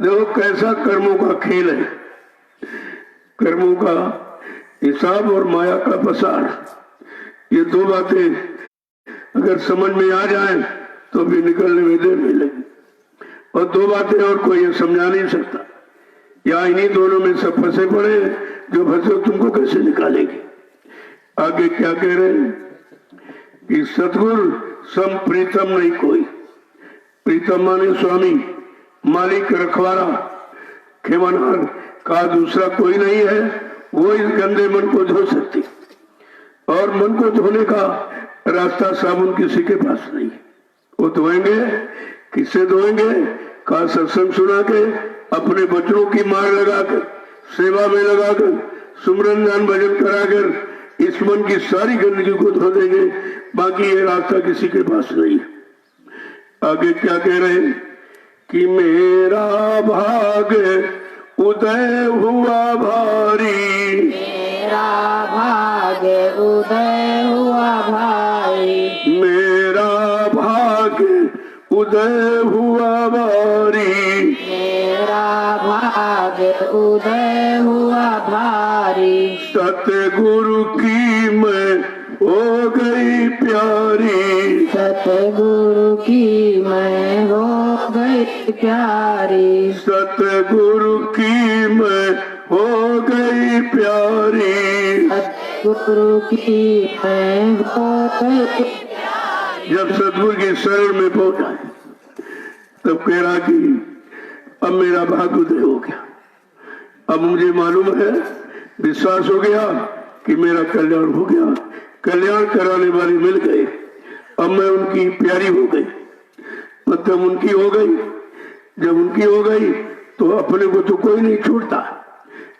देखो कैसा कर्मों का खेल है, कर्मों का हिसाब और माया का पसार, ये दो बातें अगर समझ में आ जाए तो भी निकलने में देर नहीं लगी। और दो बातें और कोई ये समझा नहीं सकता, या इन्हीं दोनों में सब फंसे पड़े, जो फंसे तुमको कैसे निकालेंगे। आगे क्या कह रहे हैं कि सतगुरु सम प्रीतम नहीं कोई, प्रीतम माने स्वामी मालिक रखवाला खेमनहार का दूसरा कोई नहीं है। वो इस गंदे मन को धो सकती, और मन को धोने का रास्ता साबुन किसी के पास नहीं। वो धोएंगे, किससे धोएंगे? का सत्संग सुना के, अपने बच्चों की मार लगाकर, सेवा में लगाकर, सुमरन गान भजन कराकर इस मन की सारी गंदगी को धो देंगे। बाकी ये रास्ता किसी के पास नहीं। आगे क्या कह रहे हैं कि मेरा भाग उदय हुआ भारी, मेरा भाग्य उदय हुआ भाई, मेरा भाग उदय हुआ भारी, मेरा भाग्य उदय हुआ भारी, सतगुरु की मैं हो गई प्यारी, सतगुरु की मैं हो गई प्यारी, सतगुरु की मैं हो गई प्यारी। सतगुरु की मैं हो गई। जब सतगुरु की शरण में पहुंचा तब कह रहा कि अब मेरा भाग उदय हो गया, अब मुझे मालूम है, विश्वास हो गया कि मेरा कल्याण हो गया, कल्याण कराने वाली मिल गई, अब मैं उनकी प्यारी हो गई, मतलब उनकी हो गई। जब उनकी हो गई तो अपने को तो कोई नहीं छोड़ता,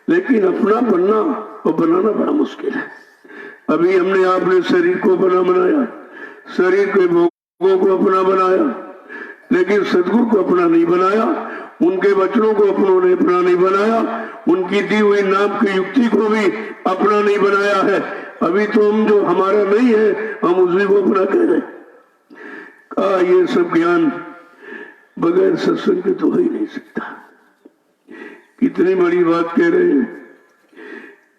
लेकिन अपना बनना और बनाना बड़ा मुश्किल है। अभी हमने आपने शरीर को अपना बनाया, शरीर के भोगों को अपना बनाया, लेकिन सदगुरु को अपना नहीं बनाया, उनके वचनों को अपनों ने अपना नहीं बनाया, उनकी दी हुई नाम की युक्ति को भी अपना नहीं बनाया है। अभी तो हम जो हमारा नहीं है हम उसी को अपना कह रहे हैं। ये सब ज्ञान बगैर सत्संग के तो हो ही नहीं सकता। कितनी बड़ी बात कह रहे हैं,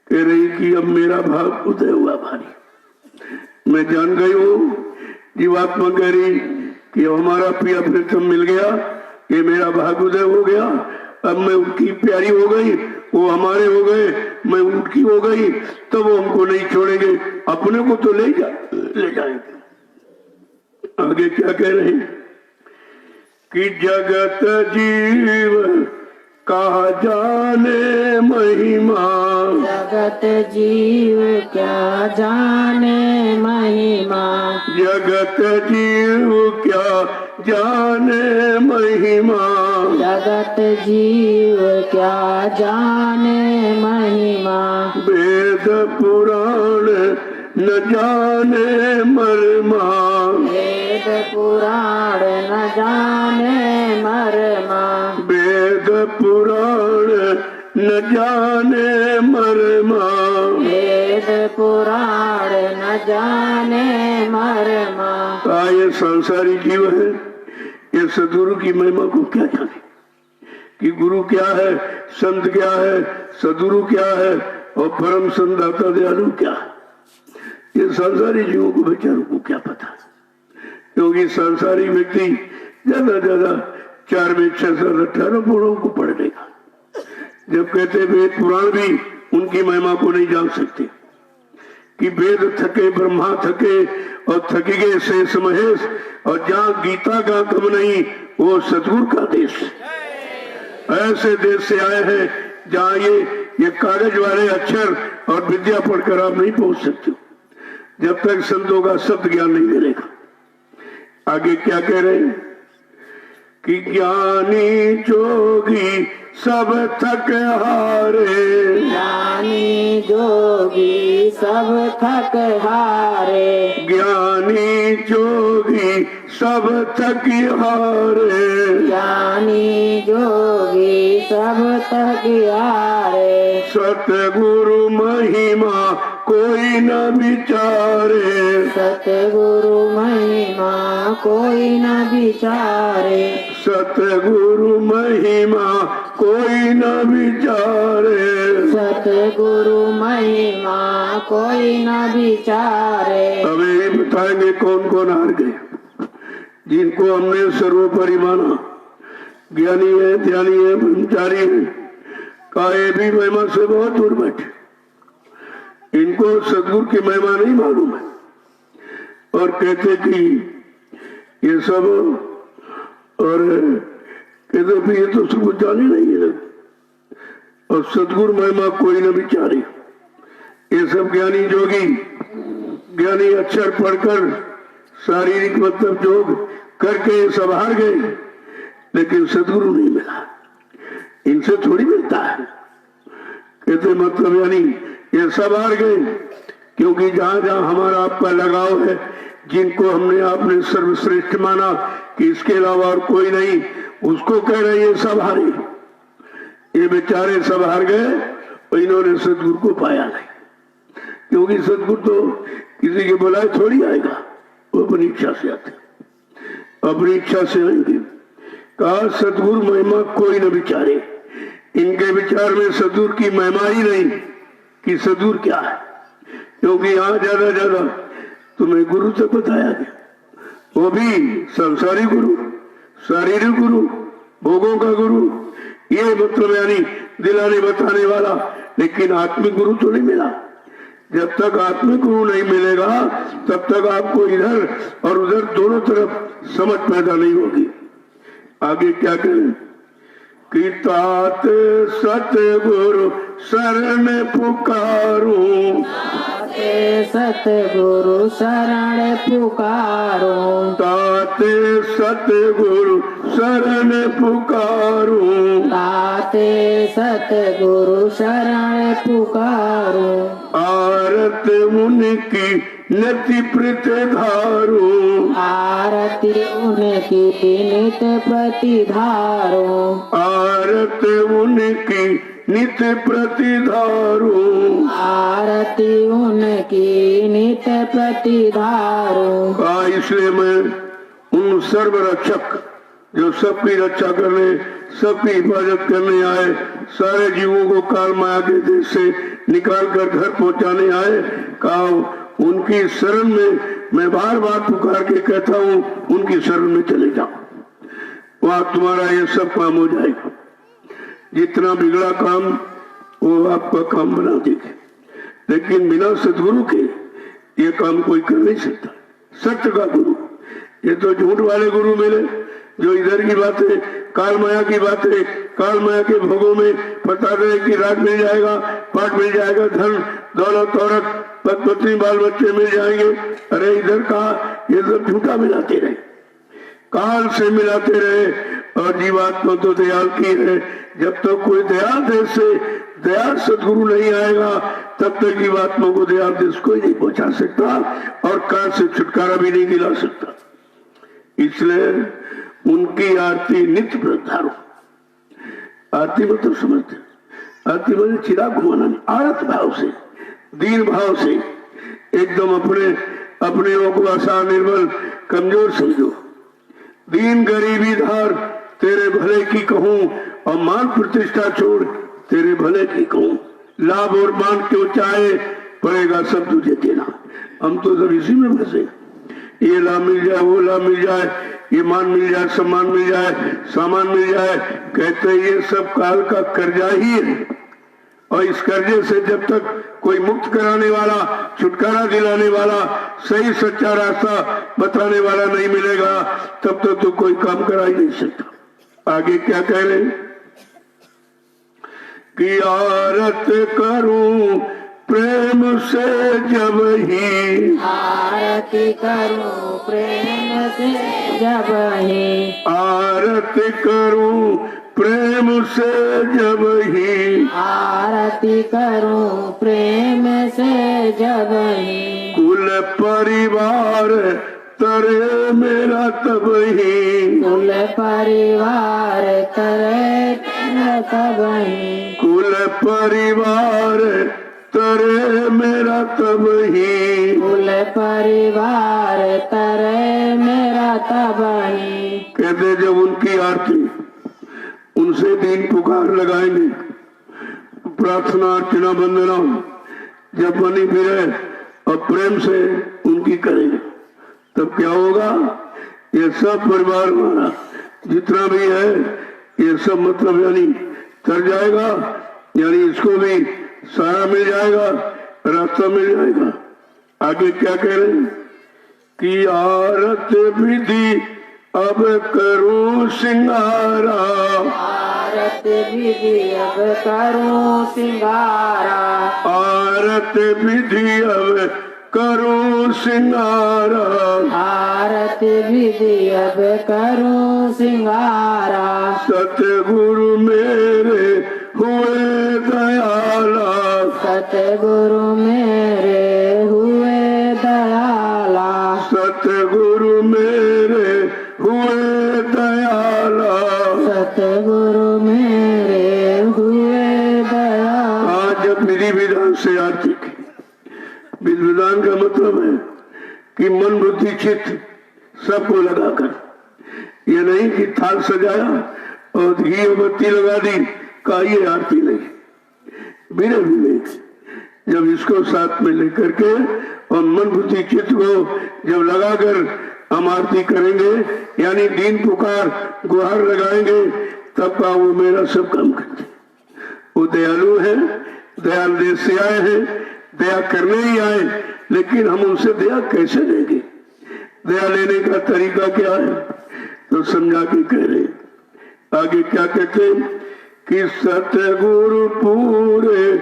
कह रही कि अब मेरा भाग उदय हुआ भारी। मैं जान गई हूँ, जीवात्मा कह रही कि हमारा प्रिय प्रीतम मिल गया, ये मेरा भाग उदय हो गया, अब मैं उनकी प्यारी हो गई, वो हमारे हो गए, मैं उनकी हो गई, तो वो हमको नहीं छोड़ेंगे, अपने को तो ले जाएंगे। आगे क्या कह रहे हैं कि जगत जीव का जाने महिमा, जगत जीव क्या जाने महिमा, जगत जीव क्या जाने महिमा, जगत जीव क्या जाने महिमा, वेद पुराण न जाने मर्मा, वेद पुराण न जाने मर्मा, वेद पुराण न जाने मर्मा, वेद पुराण न जाने मर्मा। ये संसारी जीव है, ये सदगुरु की महिमा को क्या जाने कि गुरु क्या है, संत क्या है, सदगुरु क्या है और परम संदाता दयालु क्या है। ये संसारी जीवों को बेचारों को क्या पता, क्योंकि संसारी व्यक्ति ज्यादा ज्यादा 4 में 6 साल 18 पुराणों को पढ़ लेगा। जब कहते वेद पुराण भी उनकी महिमा को नहीं जान सकते कि वेद थके ब्रह्मा थके और थकी गए शेष महेश, और जहाँ गीता का कम नहीं वो सतगुरु का देश। ऐसे देश से आए हैं जहाँ ये कागज वाले अक्षर और विद्या पढ़कर आप नहीं पहुंच सकते जब तक संतों का शब्द ज्ञान नहीं मिलेगा। आगे क्या कह रहे हैं कि ज्ञानी जोगी सब थक हारे, ज्ञानी जोगी सब थक हारे, ज्ञानी जोगी सब थक हारे, ज्ञानी जोगी सब थक हारे, सतगुरु महिमा कोई न विचारे, सतगुरु महिमा कोई न विचारे, सतगुरु महिमा कोई न विचारे, सतगुरु महिमा कोई न विचारे। अब ये बताएंगे कौन कौन हार गए जिनको हमने सर्वोपरि माना, ज्ञानी है, ध्यानी है, ब्रह्मचारी है, काये भी महिमा से बहुत दूर बैठे, इनको सदगुरु की महिमा नहीं मालूम है और कहते कि ये सब, और कहते भी ये तो सब कुछ जाने नहीं है, और सदगुरु महिमा कोई न विचारे। ये सब ज्ञानी जोगी, ज्ञानी अक्षर पढ़कर शारीरिक मतलब योग करके सब हार गए, लेकिन सदगुरु नहीं मिला, इनसे थोड़ी मिलता है। कहते मतलब यानी ये सब हार गए, क्योंकि जहां जहां हमारा आपका लगाव है, जिनको हमने आपने सर्वश्रेष्ठ माना कि इसके अलावा और कोई नहीं, उसको कह रहे ये सब हारे, ये बेचारे सब हार गए और इन्होंने सदगुरु को पाया नहीं। क्योंकि सदगुरु तो किसी के बुलाए थोड़ी आएगा, वो अपनी इच्छा से आते, अपनी इच्छा से आएंगे। कहा सदगुरु महिमा कोई न विचारे, इनके विचार में सदगुरु की महिमा ही नहीं कि सदगुरु क्या है, क्योंकि यहाँ ज्यादा ज्यादा तुम्हें गुरु तक बताया गया, वो भी संसारी गुरु, शारीरिक गुरु, भोगों का गुरु, ये मतलब यानी दिलाने बताने वाला, लेकिन आत्मिक गुरु तो नहीं मिला। जब तक आत्मिक गुरु नहीं मिलेगा तब तक आपको इधर और उधर दोनों तरफ समझ पैदा नहीं होगी। आगे क्या करें कि तात सतगुरु शरण पुकारूं, सतगुरु शरण पुकारूं, ताते सतगुरु शरण पुकारूं, ताते सतगुरु शरण पुकारूं, आरत उनकी नति प्रतिधारूं, आरती उनकी नित प्रतिधारूं, आरत उनकी नित प्रतिधारूं, आरती उनकी नित प्रतिधारूं। इसलिए मैं उन सर्वरक्षक जो सबकी रक्षा करने, सबकी हिफाजत करने आए, सारे जीवों को काल माया के देश से निकाल कर घर पहुंचाने आए, कहा उनकी शरण में मैं बार बार पुकार के कहता हूँ उनकी शरण में चले जाओ, वहां तुम्हारा ये सब काम हो जाएगा। जितना बिगड़ा काम वो आपका काम बना देंगे, लेकिन बिना सदगुरु के ये काम कोई कर नहीं सकता। सत्य का गुरु, ये तो झूठ वाले गुरु मिले, जो इधर की बातें, काल माया की बातें, काल माया के भोगों में बता रहे कि राज मिल जाएगा, पाठ मिल जाएगा, धन दौलत औरत पत्नी बाल बच्चे मिल जाएंगे। अरे इधर कहा, ये सब झूठा मिलाते रहे, काल से मिलाते रहे। और जीवात्मा तो दयाल की है, जब तक तो कोई दयाल देश से दयाल सदगुरु नहीं आएगा तब तक जीवात्मा को दयाल देश कोई नहीं पहुंचा सकता और काल से छुटकारा भी नहीं दिला सकता। इसलिए उनकी आरती नित्य प्रधारो। आरती मतलब समझते, आरती मतलब चिराग घुमाना नहीं, आरत भाव से, दीन भाव से, एकदम अपने अपने को आसान निर्बल कमजोर समझो। दीन गरीबी धार तेरे भले की कहूं और मान प्रतिष्ठा छोड़ तेरे भले की कहूं। लाभ और मान क्यों चाहे, पड़ेगा सब तुझे देना। हम तो सब इसी में फंसे, ये लाभ मिल जाए, वो लाभ मिल जाए, ये मान मिल जाए, सम्मान मिल जाए, सामान मिल जाए। कहते ये सब काल का कर्जा ही है और इस कर्जे से जब तक कोई मुक्त कराने वाला, छुटकारा दिलाने वाला, सही सच्चा रास्ता बताने वाला नहीं मिलेगा तब तक तो कोई काम करा ही नहीं सकता। आगे क्या कह रहे हैं कि आरत करूं प्रेम से जब ही, आरती करूं प्रेम से जब ही, आरती करूं प्रेम से जब ही, आरती करूं प्रेम से जब ही, कुल परिवार तरे मेरा तब ही, कुल परिवार करे तब ही, कुल परिवार तरे मेरा तब ही, कुल परिवार तरे मेरा तब ही। कहते जब उनकी आरती, उनसे दीन पुकार लगाएंगे, प्रार्थना अर्चना वंदना जब बनी फिरे और प्रेम से उनकी करेंगे तब क्या होगा, ये सब परिवार हमारा जितना भी है ये सब मतलब यानी तर जाएगा, यानी इसको भी सारा मिल जाएगा, रास्ता मिल जाएगा। आगे क्या कह रहे हैं कि आरत विधि अब करूं सिंगारा, आरत विधि अब करूं सिंगारा, आरत विधि अब करूं सिंगारा, आरत विधि अब करूं सिंगारा, सतगुरु मेरे हुए दयाला, सतगुरु मेरे हुए दयाला, सतगुरु मेरे हुए दयाला, सतगुरु मेरे हुए दयाला। आज जब विधि विधान से आरती की, विधि विधान का मतलब है कि मन बुद्धि चित्त सबको लगाकर, ये नहीं कि थाल सजाया और घी और बत्ती लगा दी का ये आरती नहीं। बिना विवेक जब इसको साथ में लेकर के और मन बुद्धि चित्त को जब लगाकर हम आरती करेंगे, यानी दीन पुकार गुहार लगाएंगे, तब का वो मेरा सब काम करते। वो दयालु है, दयाल देश से आए हैं, दया करने ही आए, लेकिन हम उनसे दया कैसे लेंगे, दया लेने का तरीका क्या है, तो समझा के कह रहे। आगे क्या कहते कि सतगुरु पूरे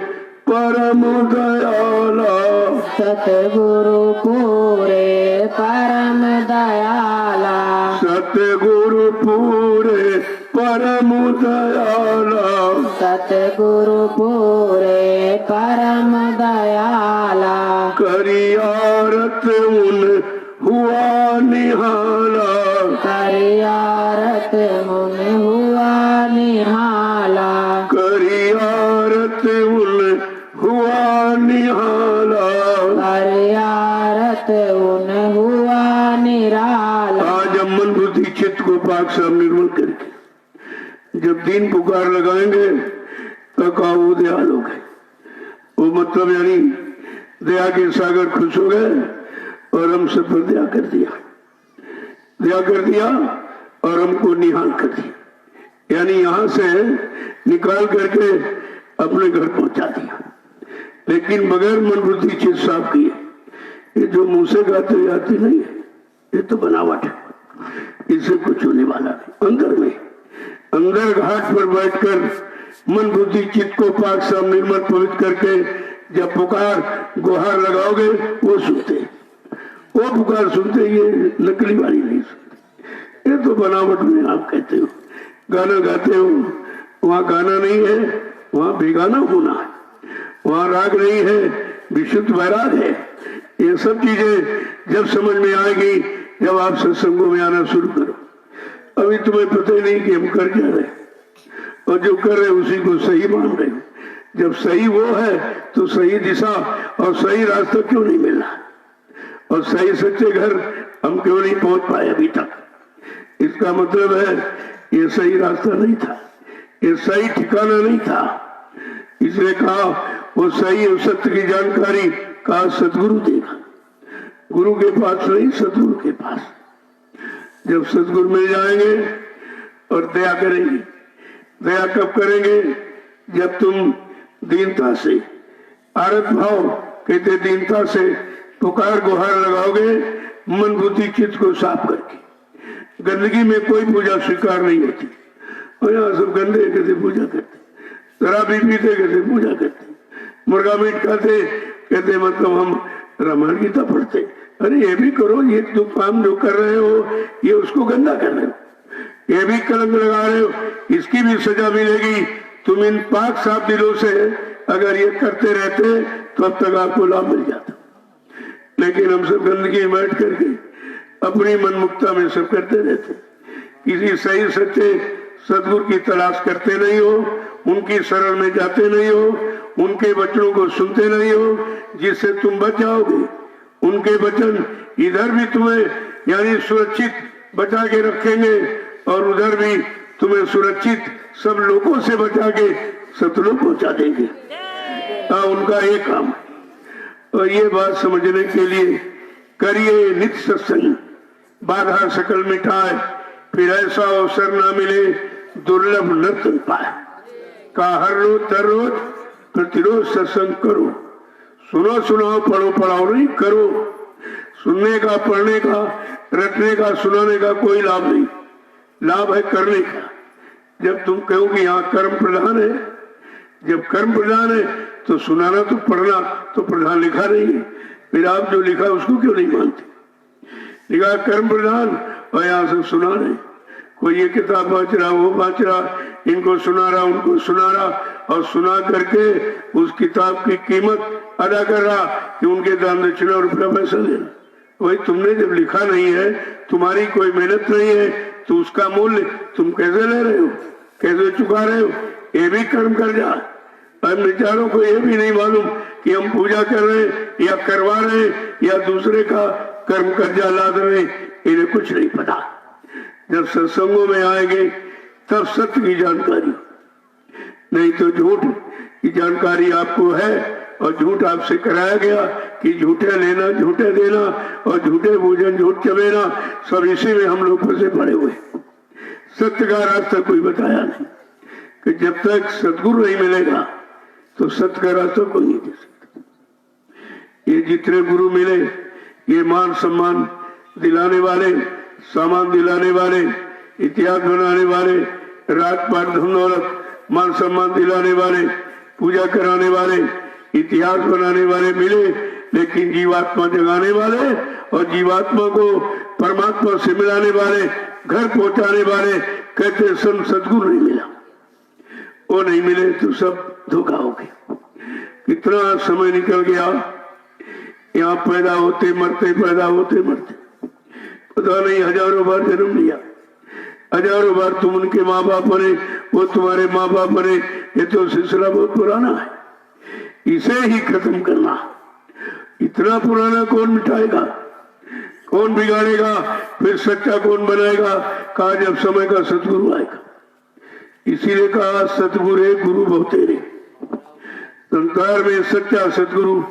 परम दयाला, सतगुरु पूरे परम दयाला, सतगुरु पूरे परम दयाला, सतगुरु पूरे परम दयाला, करी आरत उन हुआ निहाला, करी आरत मुन हुआ निहाला, करी आरत उन हुआ निहाला। करी आरत उन हुआ निराला। आज हम मन बुद्धि चित्त को पाक साफ निर्मल करके जब दीन पुकार लगाएंगे तो कहा वो दयाल हो गए। वो मतलब यानी दया के सागर खुश हो गए और हम सब पर दया कर दिया, दया कर दिया और हमको निहाल कर दिया, यानी यहां से निकाल करके अपने घर पहुंचा दिया, लेकिन बगैर मन बुद्धि चित्त साफ किए। ये जो मुंह से गाते जाती नहीं है, ये तो बनावट है। इससे कुछ होने वाला नहीं। अंदर में, अंदर घाट पर बैठकर मन बुद्धि चित्त को पाक साफ निर्मल पवित्र करके जब पुकार गुहार लगाओगे वो सुनते, वो पुकार सुनते, ये नकली वाली नहीं सुनते। ये तो बनावट में आप कहते हो, गाना गाते हो, वहाँ गाना नहीं है, वहाँ बेगाना होना है, वहाँ राग नहीं है, विशुद्ध वैराग है। ये सब चीजें जब समझ में आएगी जब आप सत्संगों में आना शुरू करो। अभी तुम्हें पता ही नहीं कि हम कर क्या रहे, और जो कर रहे उसी को सही मान रहे हो। जब सही वो है तो सही दिशा और सही रास्ता क्यों नहीं मिल रहा, और सही सच्चे घर हम क्यों नहीं पहुंच पाए अभी तक? इसका मतलब है ये सही रास्ता नहीं था, ये सही ठिकाना नहीं था। इसलिए कहा वो सही और सत्य की जानकारी कहा सदगुरु देगा, गुरु के पास नहीं, सदगुरु के पास। जब सदगुरु मिल जाएंगे और दया करेंगे। दया कब करेंगे? जब तुम दीनता से, आरत भाव कहते दीनता से पुकार गुहार लगाओगे, मन बुद्धि चित्त को साफ करके। गंदगी में कोई पूजा स्वीकार नहीं होती, और यहाँ सब गंदे कहते पूजा करते, शराबी पीते कहते पूजा करते, मुर्गा मीट खाते कहते मतलब हम रामायण गीता पढ़ते। अरे ये भी करो, ये तो काम जो कर रहे हो ये उसको गंदा कर रहे हो, ये भी कलंक लगा रहे हो, इसकी भी सजा मिलेगी। तुम इन पाक साफ दिलों से अगर ये करते रहते तो अब तक आपको लाभ मिल जाता। लेकिन हम सब गंदगी में बैठ करके अपनी मनमुक्ता में सब करते रहते, किसी सही सच्चे सदगुरु की तलाश करते नहीं हो, उनकी शरण में जाते नहीं हो, उनके वचनों को सुनते नहीं हो जिससे तुम बच जाओगे। उनके वचन इधर भी तुम्हें यानी सुरक्षित बचा के रखेंगे और उधर भी तुम्हें सुरक्षित सब लोगों से बचा के सतलोक पहुंचा देंगे। उनका ये काम। और ये बात समझने के लिए करिए नित्य सत्संग, बाधा सकल मिटाए, फिर ऐसा अवसर ना मिले दुर्लभ नर्तन पाए। का हर रोज दर रोज प्रतिरोज सत्संग करो, सुनो सुनाओ पढ़ो पढ़ाओ नहीं करो। सुनने का, पढ़ने का, रटने का, सुनाने का कोई लाभ नहीं, लाभ है करने का। जब तुम कहो कि यहाँ कर्म प्रधान है, जब कर्म प्रधान है तो सुनाना तो पढ़ना तो प्रधान लिखा नहीं है, फिर आप जो लिखा उसको क्यों नहीं मानते? लिखा कर्म प्रधान और यहाँ से सुना रहे, कोई ये किताब बाँच रहा, वो बाँच रहा, इनको सुना रहा, उनको सुना रहा, और सुना करके उस किताब की कीमत अदा कर रहा कि उनके दान दक्षिणा रुपया पैसा लेना। वही तुमने जब लिखा नहीं है, तुम्हारी कोई मेहनत नहीं है, तो उसका मूल्य तुम कैसे ले रहे हो, कैसे चुका रहे हो? ये भी कर्म कर जा। हम बेचारों को ये भी नहीं मालूम कि हम पूजा कर रहे हैं या करवा रहे हैं या दूसरे का कर्म कर्जा लाद रहे हैं, इन्हें कुछ नहीं पता। जब सत्संगों में आएंगे तब सत्य की जानकारी, नहीं तो झूठ की जानकारी आपको है, और झूठ आपसे कराया गया कि झूठे लेना, झूठे देना और झूठे भोजन, झूठ चबेना, सब इसी में हम लोग फंसे पड़े हुए। सत्य का रास्ता कोई बताया नहीं कि जब तक सदगुरु नहीं मिलेगा तो सत्य का रास्ता कोई नहीं दे सकता। ये जितने गुरु मिले, ये मान सम्मान दिलाने वाले, सामान दिलाने वाले, इतिहास बनाने वाले, राजपाट धन दौलत मान सम्मान दिलाने वाले, पूजा कराने वाले, इतिहास बनाने वाले मिले, लेकिन जीवात्मा जगाने वाले और जीवात्मा को परमात्मा से मिलाने वाले, घर पहुंचाने वाले कहते संत सदगुरु नहीं मिला। वो नहीं मिले तो सब धोखा हो गया। कितना समय निकल गया, यहाँ पैदा होते मरते, पैदा होते मरते, पता नहीं हजारों बार जन्म लिया, हजारों बार तुम उनके माँ बाप बने, वो तुम्हारे माँ बाप बने। ये तो सिलसिला बहुत पुराना है, इसे ही खत्म करना। इतना पुराना कौन मिटाएगा, कौन बिगाड़ेगा, फिर सच्चा कौन बनाएगा? कहा जब समय का सतगुरु आएगा। इसीलिए कहा सतगुरु है गुरु बहुतेरे। संसार में सच्चा सतगुरु,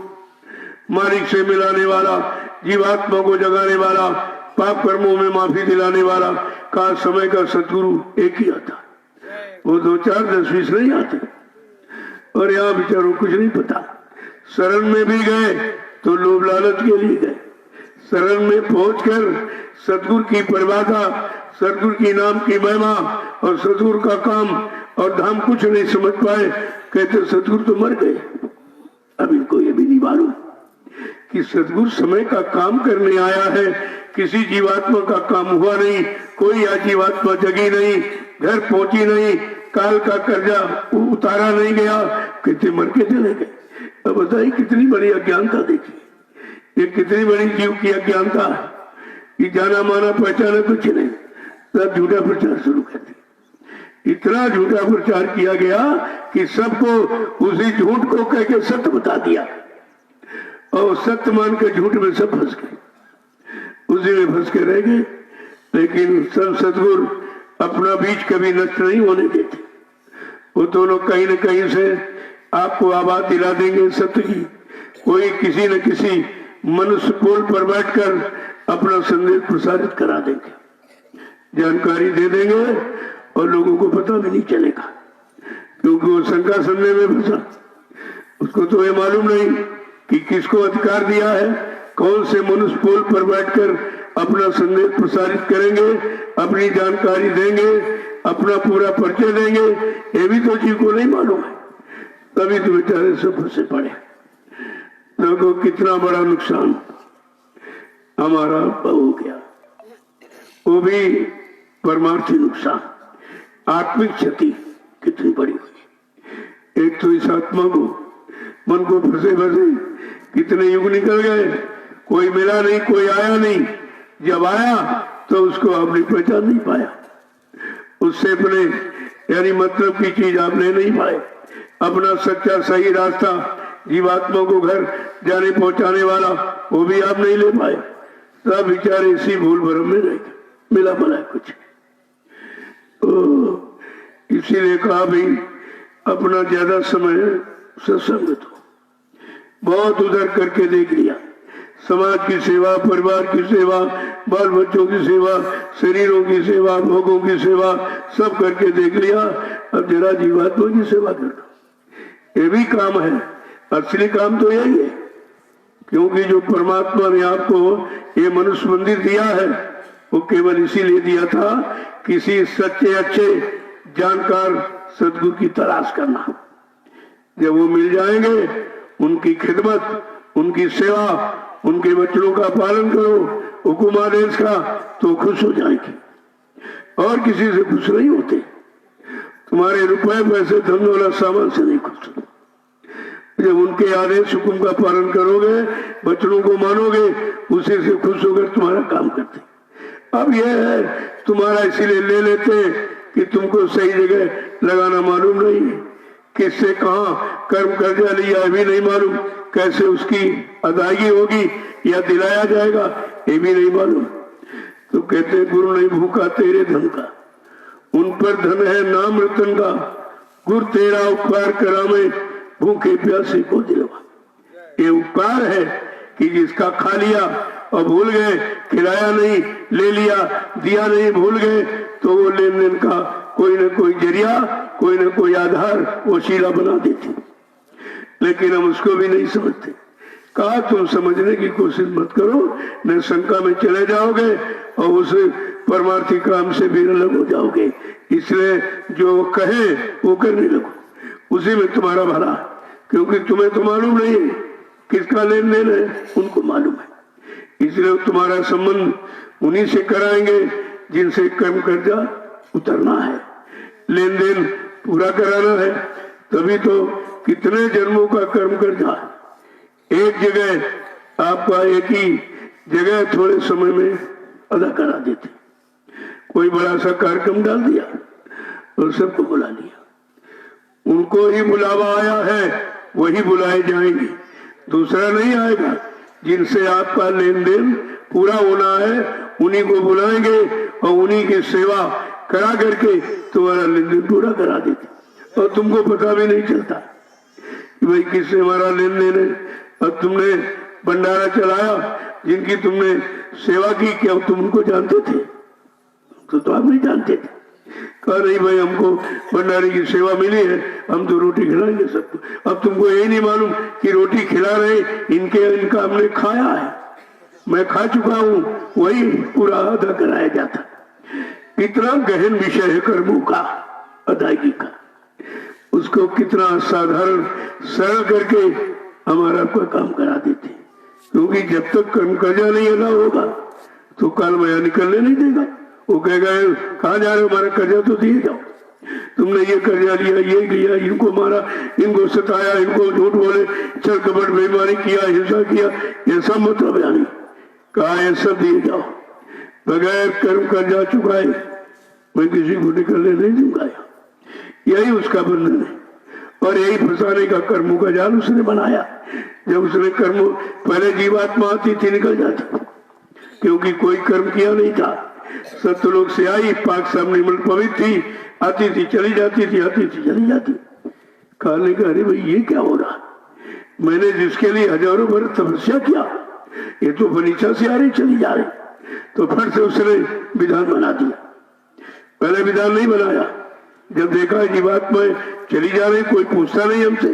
मालिक से मिलाने वाला, जीवात्मा को जगाने वाला, पाप कर्मों में माफी दिलाने वाला, का समय का सतगुरु एक ही आता। वो 2 4 10 20 नहीं आते। और यहाँ बेचारों कुछ नहीं पता। शरण में भी गए तो लोभ लालच के लिए गए, शरण में पहुंचकर सतगुरु की परिभाषा, सतगुरु की नाम की महिमा और सतगुरु का काम और धाम कुछ नहीं समझ पाए। कहते सतगुरु तो मर गए। अब इनको ये भी नहीं मालूम कि सतगुरु समय का काम करने आया है। किसी जीवात्मा का काम हुआ नहीं, कोई जीवात्मा जगी नहीं, घर पहुंची नहीं, काल का कर्जा उतारा नहीं गया, कहते मर के चले गए। अब बताइए कितनी बड़ी अज्ञानता देखी, ये कितनी बड़ी जीव की अज्ञानता है कि जाना माना पहचाना कुछ नहीं, सब झूठा प्रचार शुरू कर दिया। इतना झूठा प्रचार किया गया कि सबको उसी झूठ को कह के सत्य बता दिया और सत्य मान के झूठ में सब फंस गए, उसी में फंस के रह गए। लेकिन सब सतगुरु अपना बीज कभी नष्ट नहीं होने देते। वो दोनों कहीं न कहीं से आपको आवाज दिला देंगे सत्य की। कोई किसी न किसी मनुष्य पोल पर बैठकर अपना संदेश प्रसारित करा देंगे, जानकारी दे देंगे और लोगों को पता भी नहीं चलेगा, क्योंकि वो शंका संदेह में फंसा। उसको तो ये मालूम नहीं कि किसको अधिकार दिया है, कौन से मनुष्य पोल पर बैठकर अपना संदेश प्रसारित करेंगे, अपनी जानकारी देंगे, अपना पूरा परिचय देंगे, ये भी तो जीव को नहीं मालूम है। तभी तो बेचारे सब फंसे पड़े। देखो कितना बड़ा नुकसान हमारा हो गया, वो भी परमार्थी नुकसान, आत्मिक क्षति कितनी बड़ी हुई। एक तो इस आत्मा को, मन को फंसे फंसे कितने युग निकल गए, कोई मिला नहीं, कोई आया नहीं। जब आया तो उसको आपने पहचान नहीं पाया, उससे अपने यानी मतलब की चीज आपने नहीं पाए, अपना सच्चा सही रास्ता जीवात्मा को घर जाने पहुंचाने वाला वो भी आप नहीं ले पाए। सब बेचारे इसी भूल भरम में रह गए, मिला भला कुछ। तो इसीलिए कहा भी अपना ज्यादा समय सत्संग तो बहुत उधर करके देख लिया, समाज की सेवा, परिवार की सेवा, बाल बच्चों की सेवा, शरीरों की सेवा, भोगों की सेवा, सब करके देख लिया। अब जरा जीवात्मा की सेवा कर लो, ये भी काम है। असली काम तो यही है, क्योंकि जो परमात्मा ने आपको ये मनुष्य मंदिर दिया है वो केवल इसीलिए दिया था किसी सच्चे अच्छे जानकार सदगुरु की तलाश करना। जब वो मिल जाएंगे, उनकी खिदमत, उनकी सेवा, उनके बच्चों का पालन करो, हुकुम आदेश का, तो खुश हो जाएंगे। और किसी से खुश नहीं होते। तुम्हारे रुपए पैसे धन दौलत सामान से नहीं खुश होते। जब उनके आदेश हुकुम का पालन करोगे, बच्चों को मानोगे, उसी से खुश होकर तुम्हारा काम करते। अब यह है तुम्हारा इसीलिए ले लेते कि तुमको सही जगह लगाना मालूम नहीं, किससे कहाँ कर्म कर्जा लिया भी नहीं मालूम, कैसे उसकी अदायगी होगी या दिलाया जाएगा ये भी नहीं मालूम। तो कहते गुरु नहीं भूखा तेरे धन का, उन पर धन है नाम रतन का, गुरु तेरा उपकार करावे भूखे प्यासे को दिलवा। ये उपकार है कि जिसका खा लिया और भूल गए, खिलाया नहीं, ले लिया, दिया नहीं, भूल गए, तो वो लेन देन का कोई न कोई जरिया, कोई न कोई आधार वसीला बना देते। लेकिन हम उसको भी नहीं समझते। कहा तुम समझने की कोशिश मत करो, न शंका में चले जाओगे और उस परमार्थी काम से भी अलग हो जाओगे। इसलिए जो कहे वो करने लगो, उसी में तुम्हारा भला है, क्योंकि तुम्हें तो मालूम नहीं है किसका लेन देन है, उनको मालूम है। इसलिए तुम्हारा संबंध उन्हीं से कराएंगे जिनसे कर्म कर्जा उतरना है, लेन देन पूरा कराना है। तभी तो कितने जन्मों का कर्म कर्जा एक जगह आपका एक ही जगह थोड़े समय में अदा करा देते। कोई बड़ा सा कार्यक्रम डाल दिया और सबको बुला लिया, उनको ही बुलावा आया है, वही बुलाए जाएंगे, दूसरा नहीं आएगा। जिनसे आपका लेन देन पूरा होना है उन्हीं को बुलाएंगे और उन्हीं की सेवा करा करके तुम्हारा लेन देन पूरा करा देते। और तुमको पता भी नहीं चलता कि भाई किससे हमारा लेन देन है। अब तुमने भंडारा चलाया, जिनकी तुमने सेवा की, क्या तुम उनको जानते थे? तो आप नहीं जानते थे। कहा नहीं भाई हमको भंडारे की सेवा मिली है, हम तो रोटी खिलाएंगे सबको। अब तुमको यही नहीं मालूम कि रोटी खिला रहे इनका हमने खाया है, मैं खा चुका हूं, वही पूरा अदा कराया जाता। कितना गहन विषय है कर्मों का अदायगी का, उसको कितना साधारण सरल करके हमारा आपका काम करा देते। क्योंकि जब तक कर्म कर्जा नहीं अदा होगा तो काल माया निकलने नहीं देगा। वो कहेगा कहाँ जा रहे हो, हमारा कर्जा तो दिए जाओ, तुमने ये कर्जा लिया, ये लिया, इनको मारा, इनको सताया, इनको झूठ बोले, छल कपट बेईमानी किया, हिंसा किया, ये सब मतलब है नहीं। कहा ये सब दिए जाओ, बगैर कर्म कर्जा चुकाए मैं किसी को निकलने नहीं दूंगा। यही उसका बंधन है और यही फंसाने का कर्मों का जाल उसने बनाया। जब उसने कर्म, पहले जीवात्मा आती थी निकल जाती, क्योंकि कोई कर्म किया नहीं था। सत्यलोक से आई, पाक सामने पवित्र थी, आती थी चली जाती थी, आती थी चली जाती। कहने का अरे भाई ये क्या हो रहा, मैंने जिसके लिए हजारों वर्ष तपस्या किया ये तो फनीचा से आ रही चली जा रही। तो फिर से उसने विधान बना दिया। पहले विधान नहीं बनाया, जब देखा जीवात्मा चली जा रही, कोई पूछता नहीं हमसे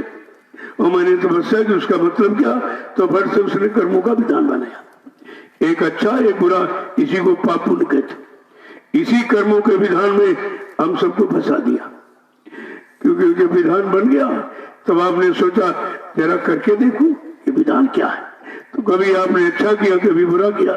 और मैंने तपस्या की, उसका मतलब क्या, तो फिर से उसने कर्मों का विधान बनाया। एक अच्छा एक बुरा, इसी को पाप पुण्य कहते। इसी कर्मों के विधान में हम सबको फंसा दिया। क्योंकि जब विधान बन गया तब आपने सोचा जरा करके देखूं ये विधान क्या है। तो कभी आपने अच्छा किया, कभी बुरा किया,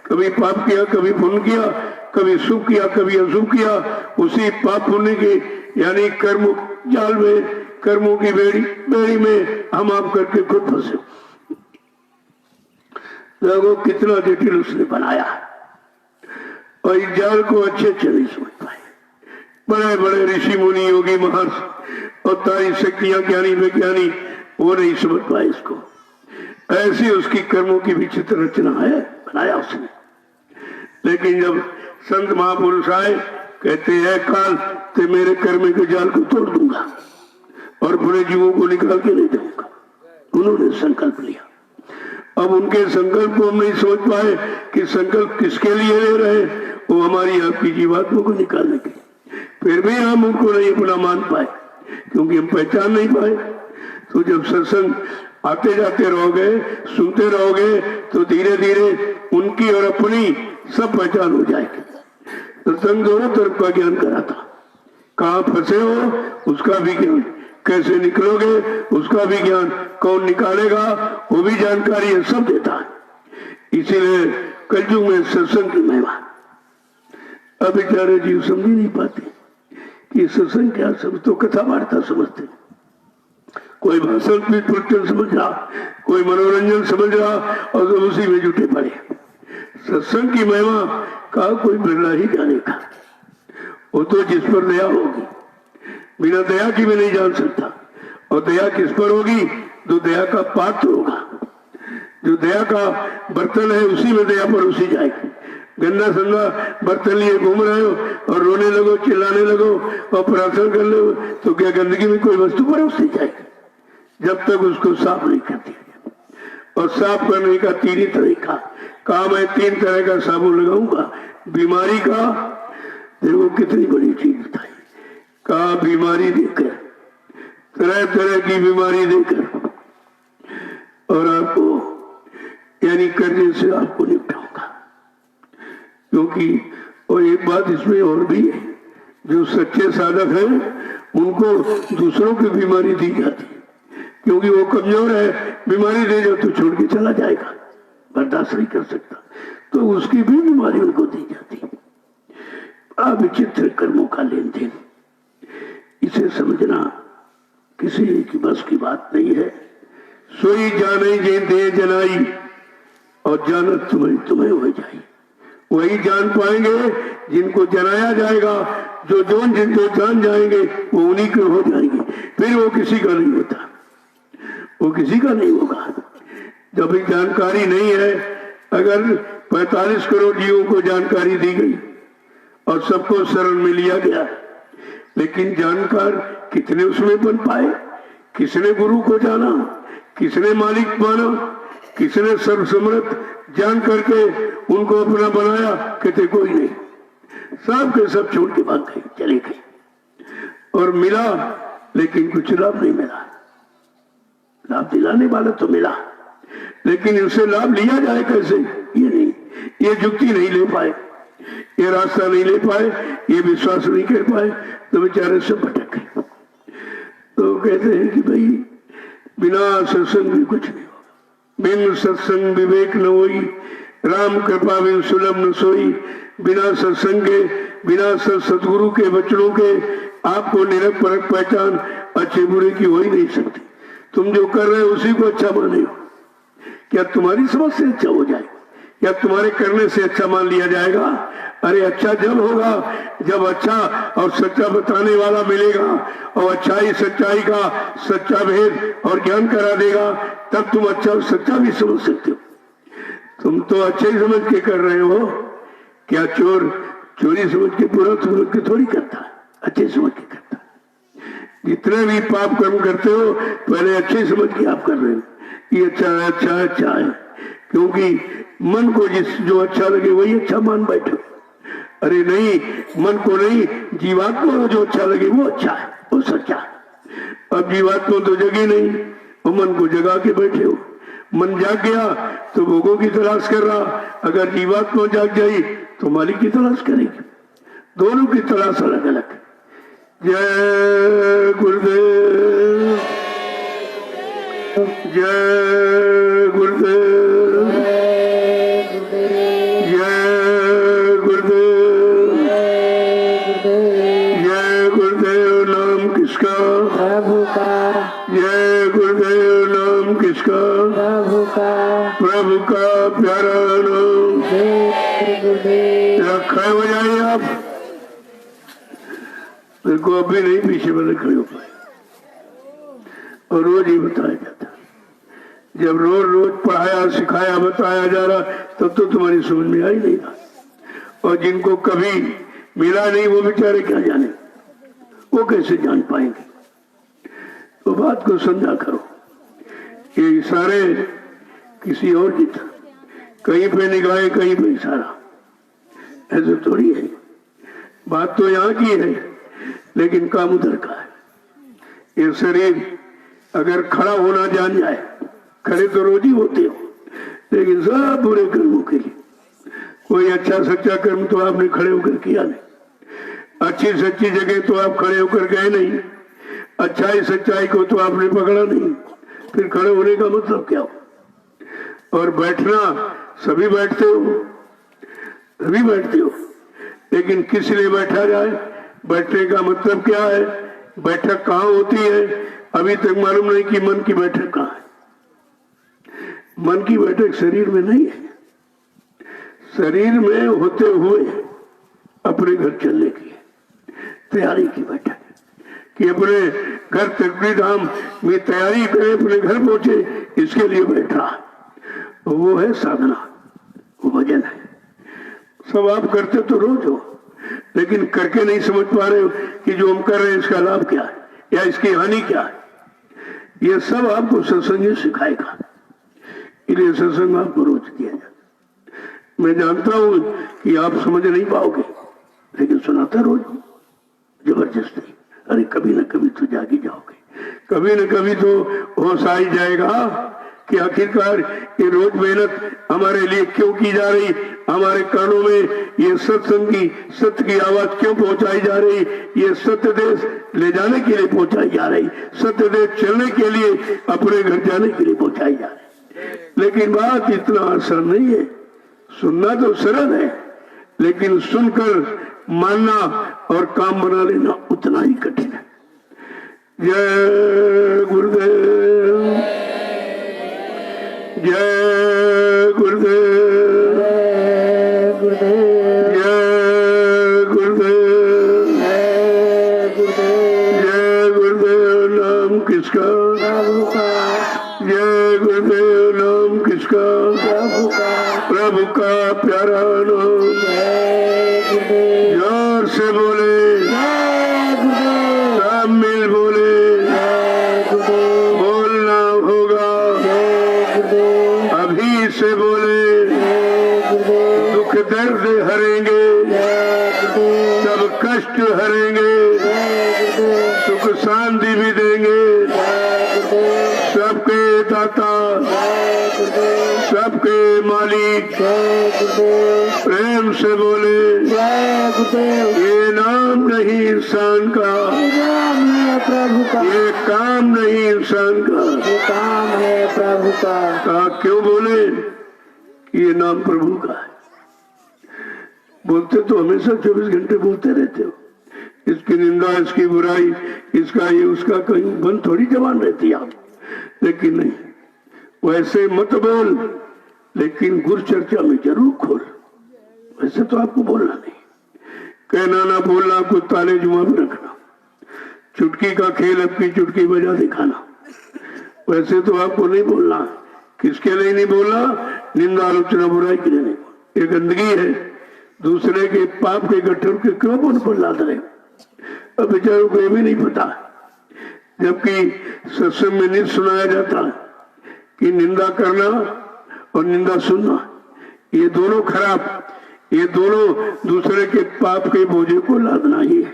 कभी पाप किया, कभी पुण्य किया, कभी शुभ किया, कभी अशुभ किया। उसी पाप पुण्य के यानी कर्म जाल में, कर्मों की बेड़ी में हम आप करके खुद फंसे। देखो कितना जटिल उसने बनाया और इस जाल को अच्छे अच्छे नहीं समझ पाए। बड़े बड़े ऋषि मुनि योगी महर्षि और तारी शक्तियां ज्ञानी वैज्ञानी वो नहीं समझ पाए इसको। ऐसी उसकी कर्मों की विचित्र रचना है, बनाया उसने। लेकिन जब संत महापुरुष आए, कहते हैं काल ते मेरे कर्म के जाल को तोड़ दूंगा और बुरे जीवों को निकाल के नहीं दूंगा। उन्होंने संकल्प लिया। अब उनके संकल्प को हम नहीं समझ पाए कि संकल्प किसके लिए ले रहे, वो हमारी आपकी जीवात्मा को निकालने के। फिर भी हम उनको नहीं अपना मान पाए क्योंकि हम पहचान नहीं पाए। तो जब सत्संग आते जाते रहोगे, सुनते रहोगे, तो धीरे धीरे उनकी और अपनी सब पहचान हो जाएगी। सत्संग दोनों तरफ का ज्ञान कराता। कहाँ फंसे हो उसका भी ज्ञान, कैसे निकलोगे उसका भी ज्ञान, कौन निकालेगा वो भी जानकारी है, सब देता है। इसीलिए कलयुग में सत्संग की महिमा। अब बेचारे जीव समझ नहीं पाते कि सत्संग क्या, सब तो कथा वार्ता समझते। कोई भाषण प्रवचन समझ रहा, कोई मनोरंजन समझ रहा और सब उसी में जुटे पड़े। सत्संग की महिमा का कोई बिरला ही जानेगा। वो तो जिस पर दया होगी, बिना दया की भी नहीं जान सकता। और दया किस पर होगी, जो दया का पात्र होगा। जो दया का बर्तन है उसी में दया पर उसी जाएगी। गंदा संदा बर्तन लिए घूम रहे हो और रोने लगो, चिल्लाने लगो और प्रार्थना कर लो, तो क्या गंदगी में कोई वस्तु पर उससे जाएगी जब तक उसको साफ नहीं कर दिया। और साफ करने का तीन ही तरीका, कहा मैं 3 तरह का साबुन लगाऊंगा। बीमारी का, देखो कितनी बड़ी चीज बताई, कहा बीमारी देकर, तरह तरह की बीमारी देकर, और आपको यानी कर्जे से आपको निपटाऊंगा। क्योंकि और एक बात इसमें और भी है, जो सच्चे साधक हैं उनको दूसरों की बीमारी दी जाती है। क्योंकि वो कमजोर है, बीमारी दे जाओ तो छोड़ के चला जाएगा, बर्दाश्त नहीं कर सकता, तो उसकी भी बीमारी उनको दी जाती है। बड़ा विचित्र कर्मों का लेन देन, इसे समझना किसी की बस की बात नहीं है। सोई जाने जे दे जनाई और जानत तुम्हें तुम्हें हो जाए। वही जान पाएंगे जिनको जनाया जाएगा। जो जान जाएंगे वो उन्हीं के हो जाएंगे, फिर वो किसी का नहीं होता, वो किसी का नहीं होगा। जब एक जानकारी नहीं है, अगर 45 करोड़ जीवों को जानकारी दी गई और सबको शरण में लिया गया, लेकिन जानकार कितने उसमें बन पाए? किसने गुरु को जाना, किसने मालिक माना, किसने सर्वसमर्थ जान करके उनको अपना बनाया? कहते कोई नहीं, सब के सब छोड़ के भाग गए, चले गए। और मिला लेकिन कुछ लाभ नहीं मिला। लाभ दिलाने वाला तो मिला, लेकिन इससे लाभ लिया जाए कैसे, ये नहीं, ये जुक्ति नहीं ले पाए, ये रास्ता नहीं ले पाए, ये विश्वास नहीं कर पाए, तो बेचारे सब भटक गए। तो कहते हैं कि भाई बिना सत्संग भी कुछ नहीं होगा, बिन सत्संग विवेक न होई, राम कृपा बिन सुलभ न सोई। बिना सत्संग के, बिना सदगुरु के वचनों के आपको निरख परख पहचान अच्छे बुरे की हो ही नहीं सकती। तुम जो कर रहे हो उसी को अच्छा माने हो, क्या तुम्हारी समझ से अच्छा हो जाए, या तुम्हारे करने से अच्छा मान लिया जाएगा? अरे अच्छा जब होगा जब अच्छा और सच्चा बताने वाला मिलेगा और अच्छाई सच्चाई का सच्चा भेद और ज्ञान करा देगा, तब तुम अच्छा और सच्चा भी समझ सकते हो। तुम तो अच्छे ही समझ के कर रहे हो, क्या चोर चोरी समझ के पूरा समझ के थोड़ी करता है, अच्छे समझ के करता है। जितने भी पाप कर्म करते हो पहले अच्छे समझ के आप कर रहे हो, ये अच्छा है, अच्छा है, अच्छा है, क्योंकि मन को जो अच्छा लगे वही अच्छा मान बैठो। अरे नहीं, मन को नहीं, जीवात्मा को जो अच्छा लगे वो अच्छा है, वो सच्चा है। अब जीवात्मा तो जगी नहीं, वो मन को जगा के बैठे हो। मन जाग गया तो भोगों की तलाश कर रहा, अगर जीवात्मा जाग जाई तो मालिक की तलाश करेगी। दोनों की तलाश अलग अलग। जय गुरुदेव, जय गुरुदेव, जय गुरुदेव, जय गुरुदेव। नाम किसका? प्रभु का। जय गुरुदेव। नाम किसका? प्रभु का। प्रभु का प्यारा नाम। जय गुरुदेव। खड़े हो जाइए आप, मेरे को अभी नहीं पीछे वाले खड़े हो पाए। और रोज ही बताया जाता, जब रोज रोज पढ़ाया सिखाया बताया जा रहा तब तो तुम्हारी समझ में आई नहीं था। और जिनको कभी मिला नहीं वो बेचारे क्या जाने, वो कैसे जान पाएंगे? तो बात को समझा करो, ये इशारे किसी और की तरह, कहीं पे निगाहें कहीं पे इशारा, ऐसे थोड़ी है। बात तो यहाँ की है लेकिन काम उधर का है। ये शरीर अगर खड़ा होना जान जाए, खड़े तो रोज ही होते हो, लेकिन सब बुरे कर्मों के लिए। कोई अच्छा सच्चा कर्म तो आपने खड़े होकर किया नहीं, अच्छी सच्ची जगह तो आप खड़े होकर गए नहीं, अच्छाई सच्चाई को तो आपने पकड़ा नहीं, फिर खड़े होने का मतलब क्या हो? और बैठना सभी बैठते हो, सभी बैठते हो, लेकिन किस लिए बैठा जाए? बैठने का मतलब क्या है? बैठक कहाँ होती है? अभी तक मालूम नहीं कि मन की बैठक कहाँ है। मन की बैठक शरीर में नहीं है, शरीर में होते हुए अपने घर चलने की तैयारी की बैठक है कि अपने घर तकबीर धाम में तैयारी करें, अपने घर पहुंचे, इसके लिए बैठा। वो है साधना, वो भजन है। सब आप करते तो रोज हो, लेकिन करके नहीं समझ पा रहे हो कि जो हम कर रहे हैं इसका लाभ क्या है या इसकी हानि क्या है। ये सब आपको सत्संग सिखाएगा, इसलिए सत्संग आपको रोज दिया जाता। मैं जानता हूं कि आप समझ नहीं पाओगे, लेकिन सुनाता रोज जबरदस्ती। अरे कभी न कभी तो जागी जाओगे, कभी न कभी तो होश आ ही जाएगा कि आखिरकार ये रोज मेहनत हमारे लिए क्यों की जा रही, हमारे कानों में ये सत्संग की सत्य की आवाज क्यों पहुंचाई जा रही, ये सत्य देश ले जाने के लिए पहुंचाई जा रही, सत्य देश चलने के लिए अपने घर जाने के लिए पहुंचाई जा रही। लेकिन बात इतना आसान नहीं है। सुनना तो सरल है, लेकिन सुनकर मानना और काम बना लेना उतना ही कठिन है। जय गुरुदेव, जय गुरुदेव, जय गुरुदेव। जय गुरुदेव, जय गुरुदेव। जय गुरुदेव। नाम किसका? प्रभु का। जय गुरुदेव। नाम किसका? प्रभु का। प्रभु का प्यारा नाम। जय गुरुदेव। जोर से बोले, जय गुरुदेव। सब मिल बोले, जय गुरुदेव। बोलना होगा, जय गुरुदेव। अभी से बोले, जय गुरुदेव। दुख दर्द हरेंगे, जय गुरुदेव। सब कष्ट हरेंगे, जय गुरुदेव। सुख शांति भी देंगे, जय गुरुदेव। सबके दाता जय गुरुदेव। सबके मालिक जय गुरुदेव। प्रेम से बोले जय गुरुदेव। ये नाम नहीं इंसान का, ये नाम है प्रभु का, ये काम नहीं इंसान का। ये काम है प्रभु का। कहा क्यों बोले कि ये नाम प्रभु का है? बोलते तो हमेशा 24 घंटे बोलते रहते हो, इसकी निंदा, इसकी बुराई, इसका ये उसका, कहीं बंद थोड़ी जबान रहती है आप। लेकिन नहीं, वैसे मत बोल, लेकिन गुरु चर्चा में जरूर खोल। वैसे तो आपको बोलना नहीं, कहना ना बोलना, कुछ ताले जुआ में रखना, चुटकी का खेल अपनी चुटकी बजा दिखाना। वैसे तो आपको नहीं बोलना। किसके लिए नहीं बोलना? निंदा, आलोचना, बुराई के लिए नहीं बोलना। ये गंदगी है, दूसरे के पाप के गट्ठर के क्यों उन पर लाद रहे? अब बेचारों को ये भी नहीं पता, जबकि सत्संग में नहीं सुनाया जाता कि निंदा करना और निंदा सुनना ये दोनों खराब, ये दोनों दूसरे के पाप के बोझे को लादना ही है।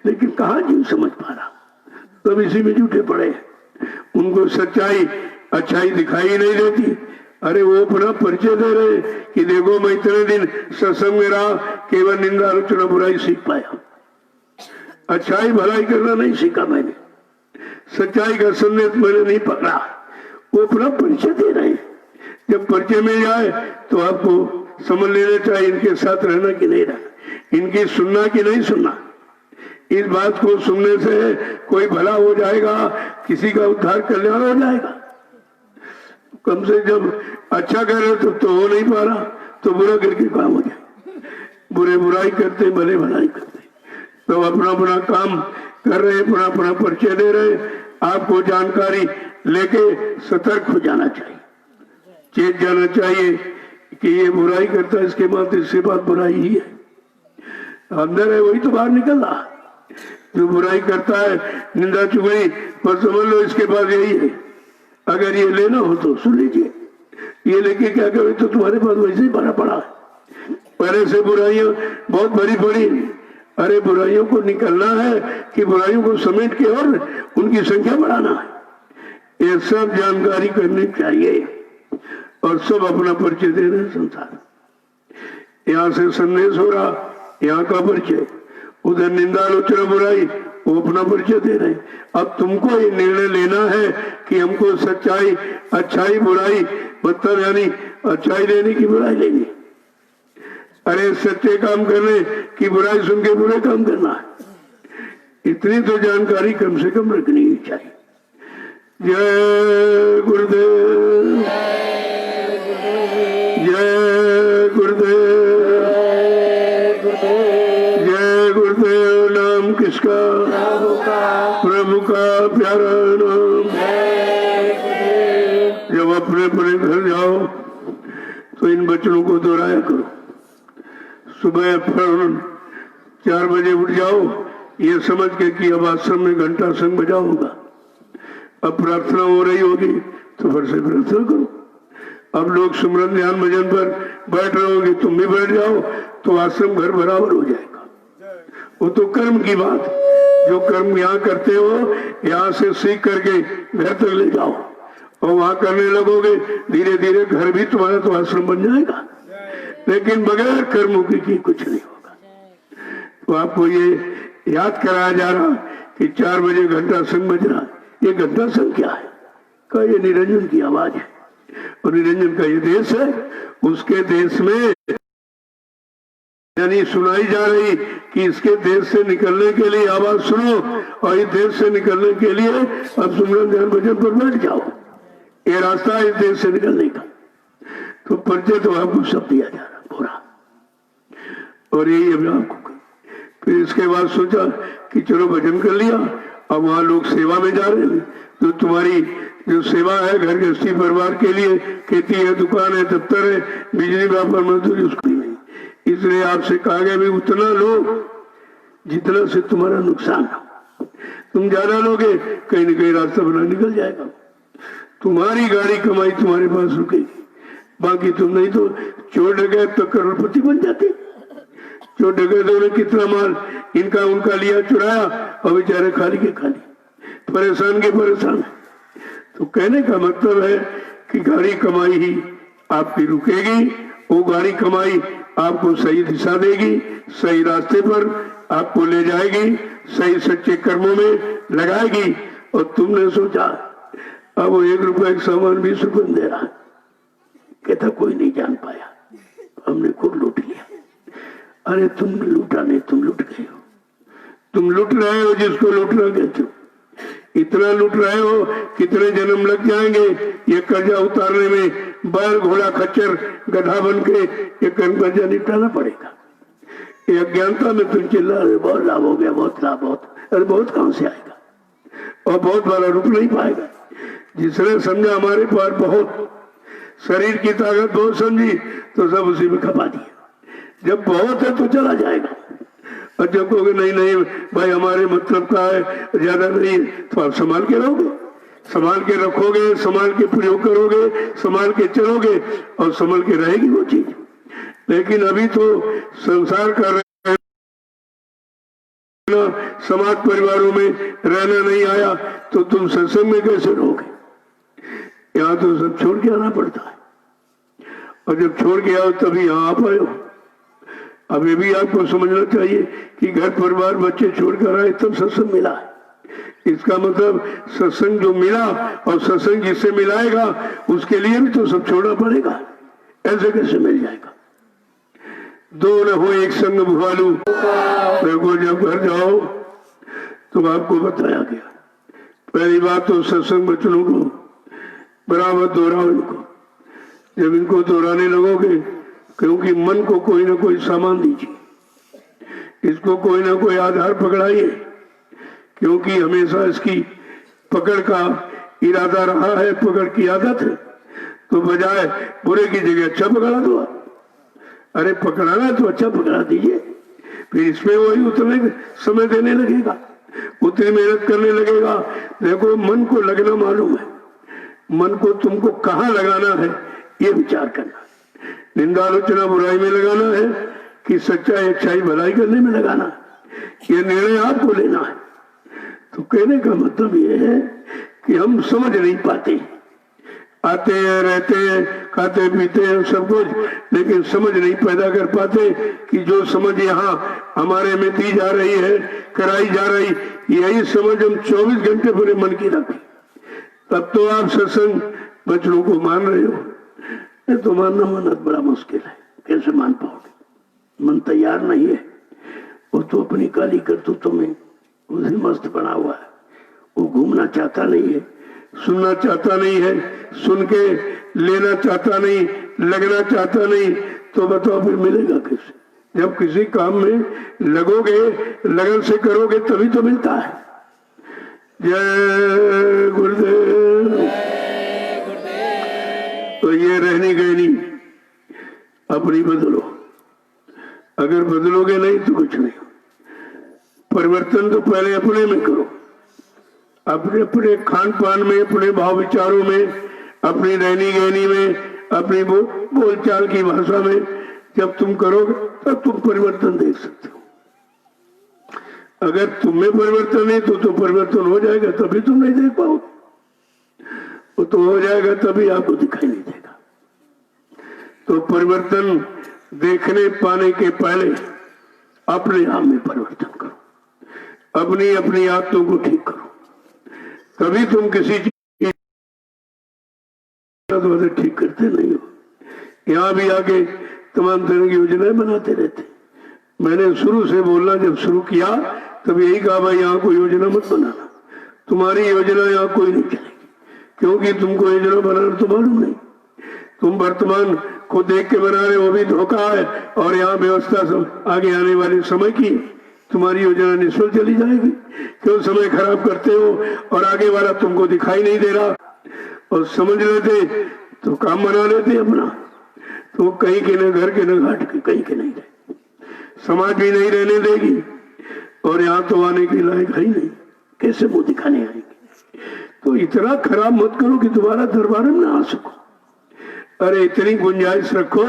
लेकिन कहाँ जीव समझ पा रहा, तब इसी में झूठे पड़े। उनको सच्चाई, अच्छाई दिखाई नहीं देती। अरे वो अपना परिचय दे रहे कि देखो मैं इतने दिन सत्संग में रहा, केवल निंदा, आलोचना, बुराई सीख पाया, अच्छाई भलाई करना नहीं सीखा मैंने, सच्चाई का संदेश मैंने नहीं पकड़ा। वो अपना परिचय दे रहे। जब परिचय मिल जाए तो आपको समझ लेना चाहिए इनके साथ रहना कि नहीं रहना, इनकी सुनना कि नहीं सुनना। इस बात को सुनने से कोई भला हो जाएगा, किसी का उद्धार कल्याण हो जाएगा। कम से जब अच्छा कर रहे तो हो नहीं पा रहा, तो बुरा करके काम हो जाए। बुरे बुराई करते, भले भलाई करते, तो अपना अपना काम कर रहे, अपना अपना परिचय दे रहे। आपको जानकारी लेके सतर्क हो जाना चाहिए, चेत जाना चाहिए कि ये बुराई करता है, इसके बाद इसके बाद बुराई ही है। अंदर है वही तो बाहर निकल रहा। जो बुराई करता है, निंदा, चुगली, पर समझ लो इसके बाद यही है। अगर ये लेना हो तो सुन लीजिए, ये लेके क्या करें तो तुम्हारे पास वैसे ही भरा पड़ा है। पहले से बुराइयां बहुत भरी पड़ी। अरे बुराइयों को निकलना है कि बुराइयों को समेट के और उनकी संख्या बढ़ाना है, ये सब जानकारी करनी चाहिए। और सब अपना परिचय दे रहे हैं संसार। यहाँ से संदेश हो रहा, यहाँ का परिचय, उधर निंदा, आलोचना, बुराई, वो अपना परिचय दे रहे। अब तुमको ये निर्णय लेना है कि हमको सच्चाई, अच्छाई, बुराई, मतलब यानी अच्छाई लेने की बुराई लेनी। अरे सच्चे काम करने की बुराई सुन के बुरे काम करना है। इतनी तो जानकारी कम से कम रखनी ही चाहिए। जय गुरुदेव, जय गुरुदेव, जय गुरुदेव। नाम किसका? प्रभु का प्यारा नाम। जब अपने अपने घर जाओ तो इन वचनों को दोहराया करो। सुबह 4 बजे उठ जाओ, ये समझ के कि अब आश्रम में घंटा संग बजाऊंगा। अब प्रार्थना हो रही होगी तो फिर से प्रार्थना करो। अब लोग सुमरन, ध्यान, भजन पर बैठ रहे होंगे, तुम भी बैठ जाओ, तो आश्रम घर बराबर हो जाएगा। वो तो कर्म की बात, जो कर्म यहाँ करते हो यहाँ से सीख करके घर तक ले जाओ और वहां करने लगोगे, धीरे धीरे घर भी तुम्हारा तो आश्रम बन जाएगा। लेकिन बगैर कर्मों की कुछ नहीं होगा। तो आपको ये याद कराया जा रहा कि 4 बजे घंटा संग बज रहा। ये घंटा संग क्या है? का ये निरंजन की आवाज है, और निरंजन का ये देश है। उसके देश में यानी सुनाई जा रही कि इसके देश से निकलने के लिए आवाज सुनो, और इस देश से निकलने के लिए अब सुमरन, ध्यान, भजन पर बैठ जाओ। ये रास्ता है इस देश से निकलने का। तो परिचय तो आपको सब दिया जा रहा पूरा, और यही अभी आपको। फिर इसके बाद सोचा कि चलो भजन कर लिया, अब वहां लोग सेवा में जा रहे हैं। तो तुम्हारी जो सेवा है घर गृहस्थी परिवार के लिए, खेती है, दुकान है, दफ्तर है, बिजली, व्यापार, मजदूरी, उसको नहीं। इसलिए आपसे कहा गया भी उतना लो जितना से तुम्हारा नुकसान हो। तुम ज्यादा लोगे, कहीं न कहीं रास्ता बना निकल जाएगा। तुम्हारी गाड़ी कमाई तुम्हारे पास रुकेगी, बाकी तुम नहीं तो चोर डकैत तो करोड़पति बन जाते। चोर डकैतों ने कितना माल इनका उनका लिया, चुराया, और बेचारे खाली के खाली, परेशान के परेशान। तो कहने का मतलब है कि गाड़ी कमाई ही आपकी रुकेगी, वो गाड़ी कमाई आपको सही दिशा देगी, सही रास्ते पर आपको ले जाएगी, सही सच्चे कर्मों में लगाएगी। और तुमने सोचा अब वो 1 रुपए का सामान 20 रुपए में दे रहा है, कहता कोई नहीं जान पाया, हमने खुद लूट लिया। अरे तुमने लूटा नहीं, तुम लूट गए हो। तुम लूट रहे हो जिसको लूटना कहते हो। इतना लूट रहे हो, कितने जन्म लग जाएंगे ये कर्जा उतारने में। बैल घोड़ा खच्चर गधा बन के ये कर्जा निपटाना पड़ेगा। ये अज्ञानता में तुम चिल्ला रहे बहुत लाभ हो गया, बहुत लाभ, बहुत। अरे बहुत कहां से आएगा, और बहुत बड़ा रुक नहीं पाएगा। जिसने समझा हमारे पास बहुत, शरीर की ताकत बहुत समझी, तो सब उसी में खपा दिया। जब बहुत है तो चला जाएगा, और जब कहोगे नहीं नहीं भाई हमारे मतलब का है, ज्यादा नहीं है, तो आप संभाल के रहोगे, संभाल के रखोगे, संभाल के प्रयोग करोगे, संभाल के चलोगे, और संभाल के रहेगी वो चीज। लेकिन अभी तो संसार कर रहे हैं, समाज परिवारों में रहना नहीं आया, तो तुम सत्संग में कैसे रहोगे? यहाँ तो सब छोड़ के आना पड़ता है, और जब छोड़ के आओ तभी यहाँ आ पाए हो। अब ये भी आपको समझना चाहिए कि घर परिवार बच्चे छोड़कर आए तब सत्संग मिला है। इसका मतलब सत्संग जो मिला और सत्संग जिससे मिलाएगा उसके लिए भी तो सब छोड़ना पड़ेगा। ऐसे कैसे मिल जाएगा? दो न हो एक संग भुआलू। देखो जब घर जाओ तो आपको बताया गया, पहली बात तो सत्संग वचनों को बराबर दोहराओ इनको। जब इनको दोहराने लगोगे, क्योंकि मन को कोई ना कोई सामान दीजिए, इसको कोई ना कोई आधार पकड़ाइए, क्योंकि हमेशा इसकी पकड़ का इरादा रहा है, पकड़ की आदत है। तो बजाय बुरे की जगह अच्छा पकड़ा दो। अरे पकड़ाना है तो अच्छा पकड़ा दीजिए, फिर इसमें वही उतने समय देने लगेगा, उतनी मेहनत करने लगेगा। देखो मन को लगना मालूम है, मन को तुमको कहाँ लगाना है ये विचार करना। निंदालोचना बुराई में लगाना है कि सच्चाई अच्छाई भलाई करने में लगाना है, ये निर्णय आपको लेना है। तो कहने का मतलब ये है कि हम समझ नहीं पाते, आते हैं, रहते हैं, खाते पीते हैं सब कुछ, लेकिन समझ नहीं पैदा कर पाते कि जो समझ यहाँ हमारे में दी जा रही है, कराई जा रही, यही समझ हम 24 घंटे पूरे मन की रखें, तब तो आप सत्संग वचनों को मान रहे हो। ये तो मानना मानना बड़ा मुश्किल है, कैसे मान पाओगे? मन तैयार नहीं है, वो तो अपनी काली करतूतों में उसे मस्त बना हुआ है। वो घूमना चाहता नहीं है, सुनना चाहता नहीं है, सुन के लेना चाहता नहीं, लगना चाहता नहीं। तो बताओ फिर मिलेगा कैसे? जब किसी काम में लगोगे, लगन से करोगे तभी तो मिलता है। जय गुरुदेव। तो ये रहनी गहनी अपनी बदलो, अगर बदलोगे नहीं तो कुछ नहीं। परिवर्तन तो पहले अपने में करो, अपने अपने खान पान में, अपने भाव विचारों में, अपनी रहनी गहनी में, अपनी बोलचाल की भाषा में। जब तुम करोगे तब तुम परिवर्तन देख सकते हो। अगर तुम में परिवर्तन नहीं तो परिवर्तन हो जाएगा, तभी तुम नहीं देख पाओगे। वो तो हो जाएगा तभी आपको दिखाई नहीं देगा। तो परिवर्तन देखने पाने के पहले अपने आप में परिवर्तन करो, अपनी अपनी आदतों को ठीक करो, तभी तुम किसी चीज ठीक करते नहीं हो। यहाँ भी आके तमाम तरह की योजनाएं बनाते रहते। मैंने शुरू से बोलना जब शुरू किया तब यही कहा, भाई यहाँ कोई योजना मत बनाना, तुम्हारी योजना यहाँ कोई नहीं चलेगी, क्योंकि तुमको योजना बनाना तो मालूम नहीं। तुम वर्तमान को देख के बना रहे, वो भी धोखा है, और यहाँ व्यवस्था सब आगे आने वाले समय की। तुम्हारी योजना निष्फल चली जाएगी, क्यों समय खराब करते हो और आगे वाला तुमको दिखाई नहीं दे रहा। और समझ लेते तो काम बना लेते अपना, तो कहीं के न घर के न घाट के, कहीं के नहीं रहे, समाज भी नहीं रहने देगी, और यहाँ तो आने के लायक है ही नहीं, कैसे मुंह दिखाने आएंगे। तो इतना खराब मत करो कि तुम्हारा दरबार में ना आ सको। अरे इतनी गुंजाइश रखो,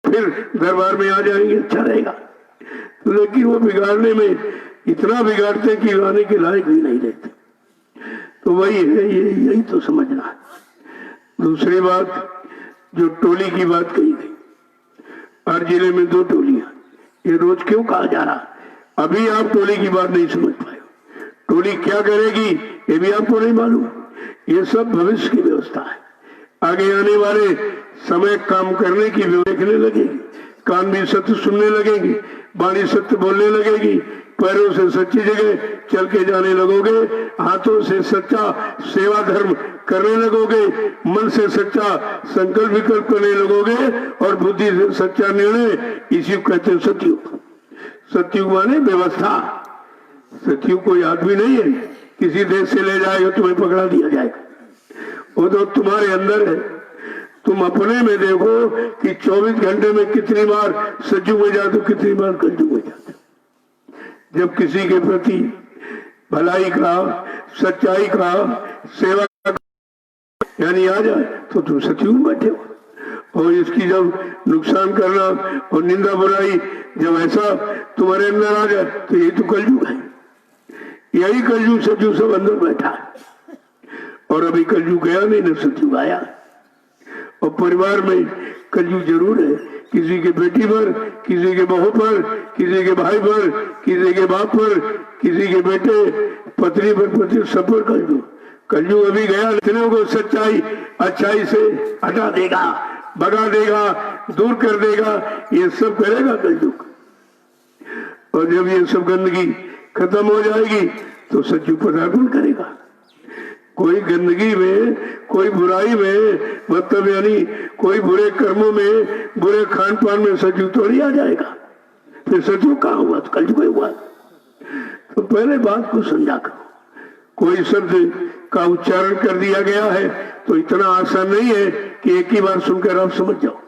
फिर दरबार में आ जाएंगे, अच्छा रहेगा। लेकिन वो बिगाड़ने में इतना बिगाड़ते कि आने के लायक भी नहीं रहते। तो वही है, यही तो समझना है। दूसरी बात, जो टोली की बात कही गई, हर जिले में 2 टोलियां, ये रोज क्यों कहा जा रहा? अभी आप टोली की बात नहीं समझ पाए। टोली क्या करेगी ये भी आपको नहीं मालूम। ये सब भविष्य की व्यवस्था है। आगे आने वाले समय काम करने की देखने लगेगी, कान भी सत्य सुनने लगेगी, वाणी सत्य बोलने लगेगी, पैरों से सच्ची जगह चल के जाने लगोगे, हाथों से सच्चा सेवा धर्म करने लगोगे, मन से सच्चा संकल्प विकल्प करने लगोगे और बुद्धि से सच्चा निर्णय। इसी को कहते हैं सतयुग। सतयुग माने व्यवस्था। सतयुग कोई आदमी नहीं है किसी देश से ले जाएगा तुम्हें पकड़ा दिया जाएगा, वो तो तुम्हारे अंदर है। तुम अपने में देखो कि 24 घंटे में कितनी बार सतयुग में जाते हो, कितनी बार कलयुग में जाते हो। जब किसी के प्रति भलाई का, सच्चाई का, सेवा का यानी आ जाए तो तुम सतयुग में बैठे हो। और इसकी जब नुकसान करना और निंदा बुराई जब ऐसा तुम्हारे अंदर आ जाए तो यही तो कलयुग है। यही कलयुग सतयुग सब अंदर बैठा है। और अभी कलयुग गया नहीं न सतयुग आया। और परिवार में कलयुग जरूर है, किसी के बेटी पर, किसी के बहू पर, किसी के भाई पर, किसी के बाप पर, किसी के बेटे पत्नी पर, पति सब पर कलयुग। कलयुग अभी गया, इतने को सच्चाई अच्छाई से हटा देगा, भगा देगा, दूर कर देगा, ये सब करेगा कलयुग। और जब ये सब गंदगी खत्म हो जाएगी तो सतयुग पदार्पण करेगा। कोई गंदगी में, कोई बुराई में, मतलब यानी कोई बुरे कर्मों में, बुरे खान पान में सतयुग थोड़ी आ जाएगा। फिर सतयुग कहाँ हुआ? तो कलयुग हुआ। तो पहले बात को समझा करो। कोई शब्द का उच्चारण कर दिया गया है तो इतना आसान नहीं है कि एक ही बार सुनकर आप समझ जाओ।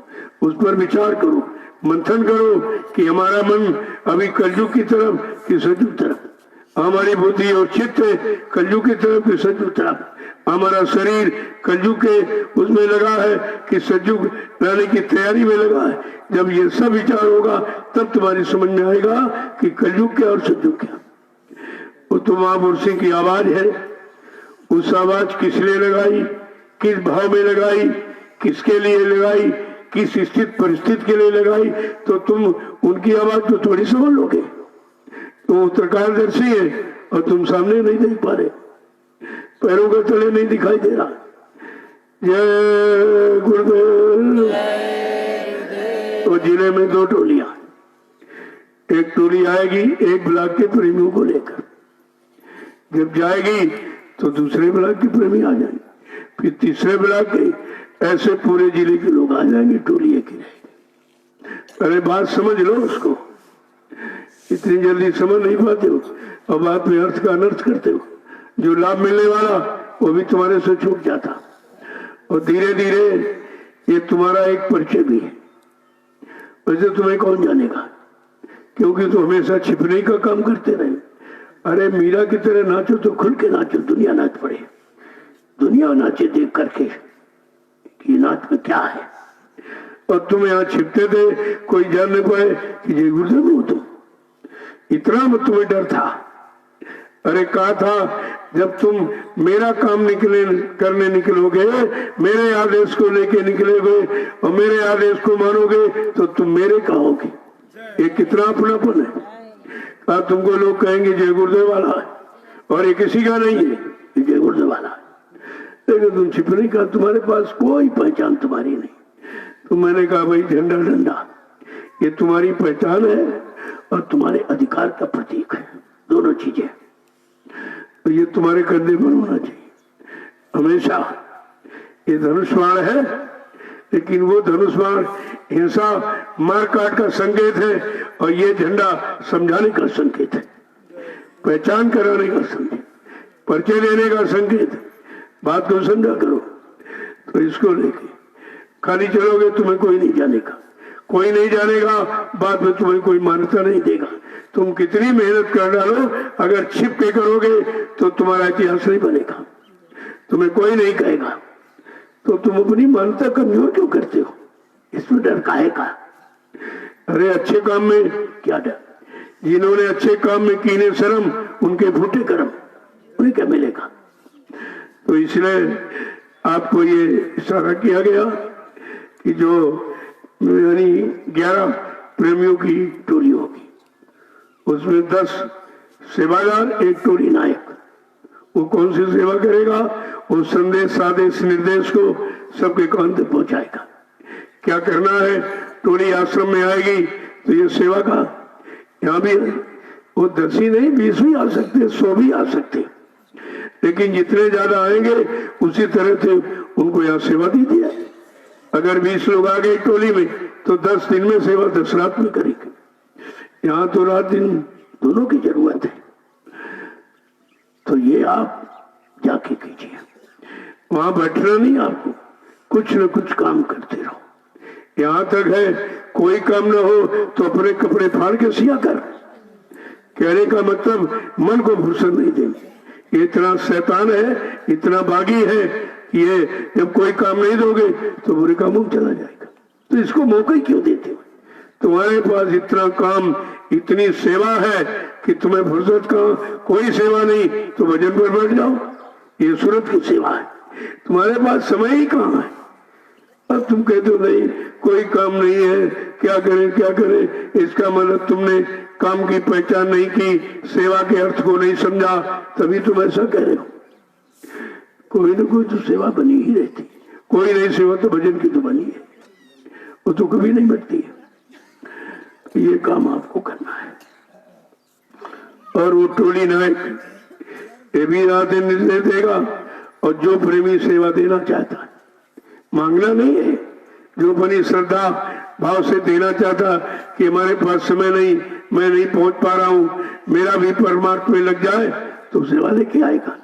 उस पर विचार करो, मंथन करो कि हमारा मन अभी कलयुग की तरफ कि सतयुग तरफ, हमारी बुद्धि और चित्त कलयुग की तरफ कि सतयुग तरफ, हमारा शरीर कलयुग के उसमें लगा है कि सतयुग लाने की तैयारी में लगा है। जब ये सब विचार होगा तब तुम्हारी समझ में आएगा कि कलयुग क्या और सतयुग क्या। वो तो महापुरुषों की आवाज है। उस आवाज किस लिए लगाई, किस भाव में लगाई, किसके लिए लगाई, किस स्थित परिस्थिति के लिए लगाई, तो तुम उनकी आवाज तो थोड़ी समझ लोगे। तो प्रकारदर्शी है और तुम सामने नहीं देख पा रहे, पैरों के तले नहीं दिखाई दे रहा। जय गुरुदेव। तो जिले में 2 टोलियां, एक टोली आएगी एक ब्लॉक के प्रेमियों को लेकर, जब जाएगी तो दूसरे ब्लॉक के प्रेमी आ जाएंगे, फिर तीसरे ब्लॉक के, ऐसे पूरे जिले के लोग आ जाएंगे, टोली एक ही रहेगी। अरे बात समझ लो उसको, इतनी जल्दी समझ नहीं पाते हो और बात में अर्थ का अनर्थ करते हो। जो लाभ मिलने वाला वो भी तुम्हारे से छूट जाता। और धीरे धीरे ये तुम्हारा एक परिचय भी है। वैसे तुम्हें कौन जानेगा, क्योंकि तुम हमेशा छिपने का काम करते रहे। अरे मीरा की तरह नाचो तो खुल के नाचो, दुनिया नाच पड़े। दुनिया नाचे देख करके कि नाच में क्या है। और तुम यहाँ छिपते थे, कोई जान नहीं पाए कि जय गुरुदेव हो तुम। इतना मत तुम्हें डर था। अरे कहा था जब तुम मेरा काम करने निकलोगे, मेरे आदेश को लेके निकलोगे और मेरे आदेश को मानोगे तो तुम मेरे कहोगे। ये कितना अपनापन है। कहा तुमको लोग कहेंगे जय गुरुदेव वाला है और ये किसी का नहीं है, जय गुरुदेव वाला है। लेकिन तुम छिपने का, तुम्हारे पास कोई पहचान तुम्हारी नहीं। तो मैंने कहा भाई झंडा डंडा ये तुम्हारी पहचान है और तुम्हारे अधिकार का प्रतीक है, दोनों चीजें। तो ये तुम्हारे कंधे पर होना चाहिए हमेशा। ये धनुष बाण है, लेकिन वो धनुष बाण हिंसा मार काट का संकेत है और ये झंडा समझाने का संकेत है, पहचान कराने का संकेत, परिचय देने का संकेत। बात को समझा करो। तो इसको लेके खाली चलोगे तुम्हें कोई नहीं जानेगा, कोई नहीं जानेगा, बाद में तुम्हें कोई मान्यता नहीं देगा। तुम कितनी मेहनत कर डालो, अगर छिप के करोगे तो तुम्हारा इतिहास नहीं बनेगा, तुम्हें कोई नहीं कहेगा। तो तुम अपनी मान्यता कमजोर क्यों करते हो? इसमें डर काहे का? अरे अच्छे काम में क्या डर? जिन्होंने अच्छे काम में कीने शर्म, उनके फूटे कर्म, उन्हें क्या मिलेगा? तो इसलिए आपको ये इशारा किया गया कि जो यानी 11 प्रेमियों की टोली होगी, उसमें 10 सेवादार, एक टोली नायक। वो कौन सी सेवा करेगा? वो संदेश आदेश निर्देश को सबके कान तक पहुंचाएगा। क्या करना है? टोली आश्रम में आएगी तो ये सेवा का यहाँ भी वो 10 ही नहीं 20 भी आ सकते, 100 भी आ सकते, लेकिन जितने ज्यादा आएंगे उसी तरह से उनको यहाँ सेवा दी दिया। अगर 20 लोग आ गए टोली में तो 10 दिन में सेवा 10 रात में करेंगे। यहाँ तो रात दिन दोनों की जरूरत है। तो ये आप जाके कीजिए, वहां बैठना नहीं, आपको कुछ न कुछ काम करते रहो। यहाँ तक है कोई काम न हो तो अपने कपड़े फाड़ के सिया कर। कहने का मतलब मन को फुर्सत नहीं देनी। ये इतना शैतान है, इतना बागी है कि ये जब कोई काम नहीं दोगे तो बुरे कामों में चला जाएगा। तो इसको मौका ही क्यों देते हो? तुम्हारे पास इतना काम, इतनी सेवा है कि तुम्हें फुर्सत का कोई सेवा नहीं तो भजन पर बैठ जाओ। ये सूरत की सेवा है। तुम्हारे पास समय ही कहाँ है? अब तुम कहते हो नहीं कोई काम नहीं है, क्या करें क्या करें। इसका मतलब तुमने काम की पहचान नहीं की, सेवा के अर्थ को नहीं समझा, तभी तुम ऐसा कह रहे हो। कोई ना कोई तो सेवा बनी ही रहती, कोई नहीं सेवा तो भजन की तो बनी है, वो तो कभी नहीं बढ़ती है। ये काम आपको करना है। और वो टोली नायक ये भी रात निर्देश देगा। और जो प्रेमी सेवा देना चाहता है, मांगना नहीं है, जो अपनी श्रद्धा भाव से देना चाहता कि हमारे पास समय नहीं, मैं नहीं पहुंच पा रहा हूं, मेरा भी परमात्मा में लग जाए, तो सेवा लेके आएगा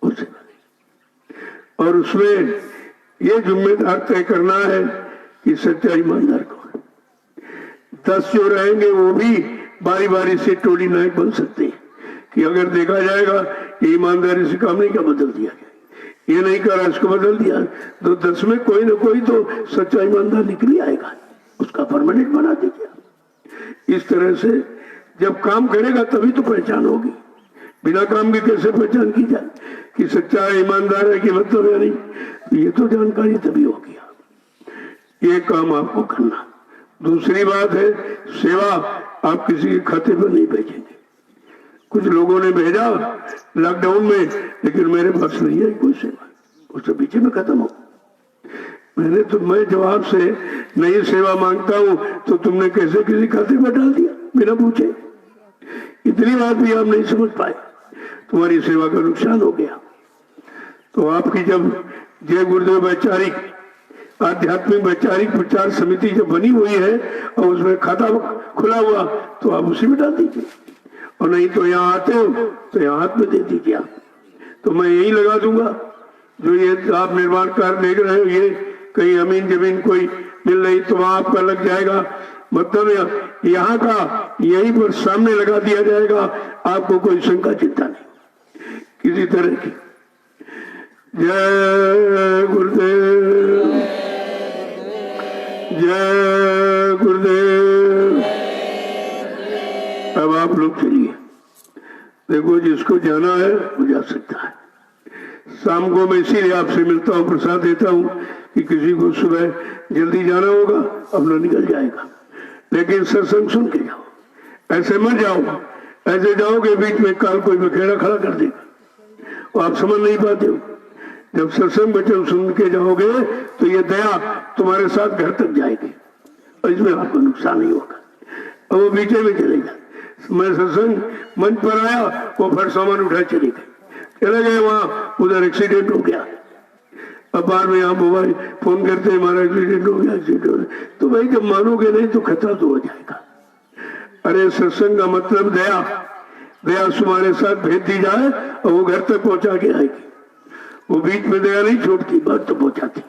वो सेवा ले। और उसमें ये जिम्मेदार तय करना है कि सच्चा ईमानदार कौन। 10 जो रहेंगे वो भी बारी बारी से टोली नायक बन सकते हैं कि अगर देखा जाएगा ये ईमानदारी से काम नहीं क्या बदल दिया गया, ये नहीं करा इसको बदल दिया, तो 10 में कोई ना कोई तो सच्चा ईमानदार निकल ही आएगा, उसका परमानेंट बना दीजिए। इस तरह से जब काम करेगा तभी तो पहचान होगी। बिना काम के कैसे पहचान की जाए कि सच्चा ईमानदार है कि मतलब है नहीं? तो ये तो जानकारी तभी होगी। ये काम आपको करना। दूसरी बात है सेवा आप किसी के खाते पर नहीं भेजेंगे। कुछ लोगों ने भेजा लॉकडाउन में, लेकिन मेरे पास नहीं है कोई सेवा, उससे पीछे में खत्म हो। मैं जवाब से नई सेवा मांगता हूं तो तुमने कैसे किसी खाते पर डाल दिया बिना पूछे? इतनी बात भी आप नहीं समझ पाए, तुम्हारी सेवा का नुकसान हो गया। तो आपकी जब जय गुरुदेव वैचारिक आध्यात्मिक वैचारिक प्रचार समिति जब बनी हुई है और उसमें खाता खुला हुआ तो आप उसी में डाल दीजिए, और नहीं तो यहाँ आते हो तो यहाँ हाथ में दे दीजिए आप। तो मैं यही लगा दूंगा, जो ये आप निर्माण कार्य देख रहे हो, ये कहीं अमीन जमीन कोई मिल रही तो वहां आपका लग जाएगा। मतलब यहाँ का यहीं पर सामने लगा दिया जाएगा, आपको कोई शंका चिंता नहीं किसी तरह की। जय गुरुदेव, जय गुरुदेव। अब आप लोग चलिए, देखो जिसको जाना है वो जा सकता है। शाम को मैं इसीलिए आपसे मिलता हूँ, प्रसाद देता हूँ कि किसी को सुबह जल्दी जाना होगा अपना निकल जाएगा, लेकिन सत्संग सुन के जाओ, ऐसे मत जाओ। ऐसे जाओगे बीच में काल कोई बखेड़ा खड़ा कर देगा और आप समझ नहीं पाते हो। जब सत्संग वचन सुन के जाओगे तो ये दया तुम्हारे साथ घर तक जाएगी और इसमें आपको नुकसान नहीं होगा। और वो बीचे में चलेगा। मैं सत्संग मंच पर आया, वो फिर सामान उठा चले गए वहां, उधर एक्सीडेंट हो गया। अब बाद में यहाँ मोबाइल फोन करते हैं हमारा एक्सीडेंट हो गया, एक्सीडेंट हो गया। तो भाई जब मानोगे नहीं तो खतरा तो हो जाएगा। अरे सत्संग का मतलब दया, दया तुम्हारे साथ भेज दी जाए और वो घर तक पहुंचा के आएगी। वो बीच में दया नहीं छोड़ती, बात तो पहुंचाती।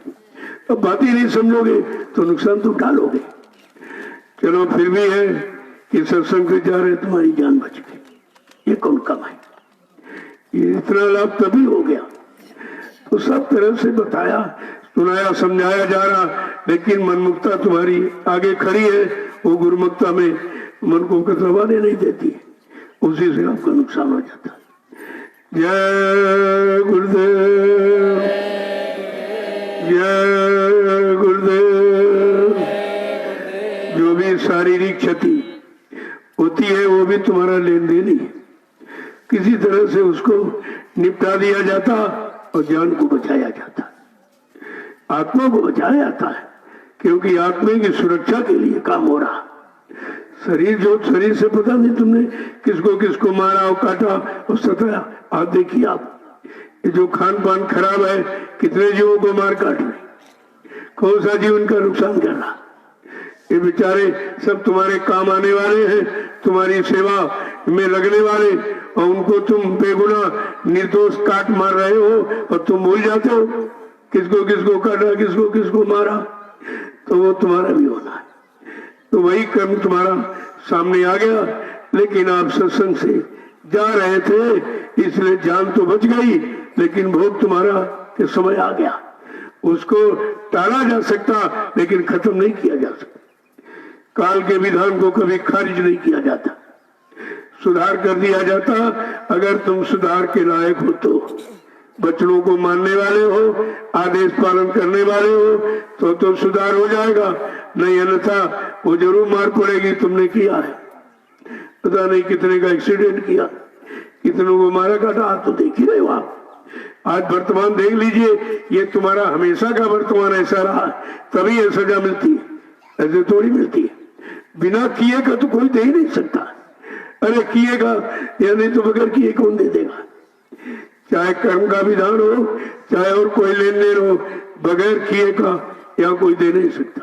अब बात ही नहीं समझोगे तो नुकसान तो टालोगे। चलो फिर भी है कि सत्संग से जा रहे तुम्हारी जान बच गई, ये कौन कम है? ये इतना लाभ तभी हो गया। तो सब तरह से बताया सुनाया समझाया जा रहा, लेकिन मनमुक्ता तुम्हारी आगे खड़ी है, वो गुरुमुक्ता में मन को कतरवाने नहीं देती, उसी से आपका नुकसान हो जाता है। जय गुरुदेव, जय गुरुदेव। शारीरिक क्षति होती है वो भी तुम्हारा लेन देन ही है। किसी तरह से उसको निपटा दिया जाता और जान को बचाया जाता, आत्मा को बचाया जाता है, क्योंकि आत्मा की सुरक्षा के लिए काम हो रहा। शरीर से पता नहीं तुमने किसको किसको मारा और काटा और सताया। आप देखिए, आप ये जो खान पान खराब है, कितने जीवों को मार काट रहे, कौन सा जीवन का नुकसान कर रहा। ये बेचारे सब तुम्हारे काम आने वाले हैं, तुम्हारी सेवा में लगने वाले, और उनको तुम बेगुनाह निर्दोष काट मार रहे हो और तुम भूल जाते हो किसको किसको काटा, किसको किसको मारा। तो वो तुम्हारा भी होना है। तो वही कर्म तुम्हारा सामने आ गया, लेकिन आप सत्संग से जा रहे थे इसलिए जान तो बच गई, लेकिन भोग तुम्हारा के समय आ गया। उसको टाला जा सकता लेकिन खत्म नहीं किया जा सकता। काल के विधान को कभी खारिज नहीं किया जाता, सुधार कर दिया जाता। अगर तुम सुधार के लायक हो तो, बचनों को मानने वाले हो, आदेश पालन करने वाले हो तो सुधार हो जाएगा, नहीं अन्यथा वो जरूर मार पड़ेगी। तुमने किया है, पता नहीं कितने का एक्सीडेंट किया, कितनों को मारा काटा, तो देख ही रहे हो आप। आज वर्तमान देख लीजिए, ये तुम्हारा हमेशा का वर्तमान ऐसा रहा, तभी ये सजा मिलती है, ऐसे थोड़ी मिलती है। बिना किए का तो कोई दे ही नहीं सकता। अरे किएगा या नहीं तो बगैर किए कौन दे देगा। चाहे कर्म का विधान हो, चाहे और कोई लेन देन हो, बगैर किए का या कोई दे नहीं सकता,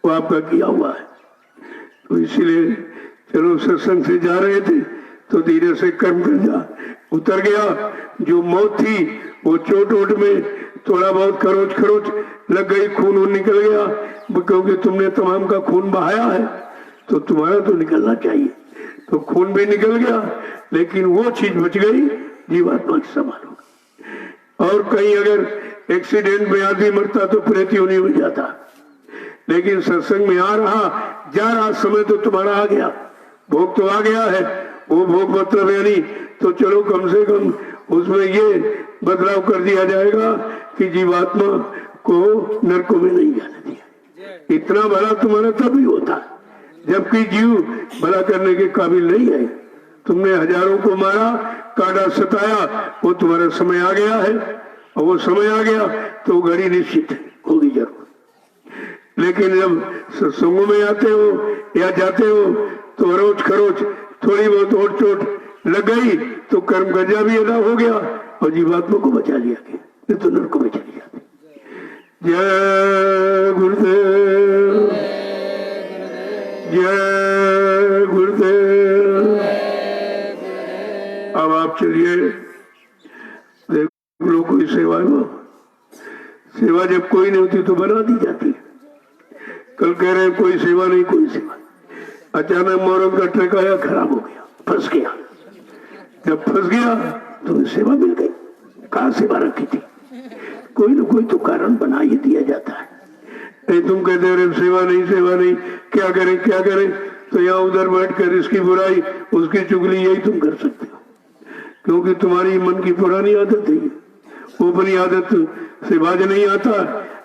वो आपका किया हुआ है। तो इसीलिए चलो, सत्संग से जा रहे थे तो धीरे से कर्म कर उतर गया। जो मौत थी वो चोट वोट में थोड़ा बहुत खरोच खरोच लग गई, खून निकल गया, क्योंकि तुमने तमाम का खून बहाया है तो तुम्हारा तो निकलना चाहिए। तो खून भी निकल गया, लेकिन वो चीज बच गई, जीवात्मा की समान हो। और कहीं अगर एक्सीडेंट में आदमी मरता तो प्रेत योनि हो जाता, लेकिन सत्संग में आ रहा जा रहा समय तो तुम्हारा आ गया, भोग तो आ गया है। वो भोग मतलब यानी तो चलो कम से कम उसमें ये बदलाव कर दिया जाएगा कि जीवात्मा को नरकों में नहीं जाने दिया। इतना भला तुम्हारा तभी होता है जबकि जीव भला करने के काबिल नहीं है। तुमने हजारों को मारा, काटा, सताया, वो तुम्हारा समय आ गया है, और वो समय आ गया तो घड़ी निश्चित होगी जरूर। लेकिन जब सत्संगों में आते हो या जाते हो तो अरोच खरोच थोड़ी बहुत और चोट लग गई तो कर्म गजा भी अदा हो गया और जीवात्मा को बचा लिया गया, नहीं तो नरक में चली जाती। जय गुरुदेव, जय गुरुदेव। अब आप चलिए, देख लो कोई सेवा में, सेवा जब कोई नहीं होती तो बना दी जाती है। कल कह रहे हैं कोई सेवा नहीं, कोई सेवा। अचानक मोहर्रम का ट्रक आया, खराब हो गया, फंस गया। जब फंस गया तो सेवा मिल गई। कहाँ सेवा रखी थी? कोई ना कोई तो कारण बना ही दिया जाता है। नहीं तुम कहते रहे सेवा नहीं, सेवा नहीं, क्या करें क्या करें, तो यहाँ उधर बैठकर इसकी बुराई उसकी चुगली यही तुम कर सकते हो, क्योंकि तुम्हारी मन की पुरानी आदत है। वो अपनी आदत से बाज नहीं आता,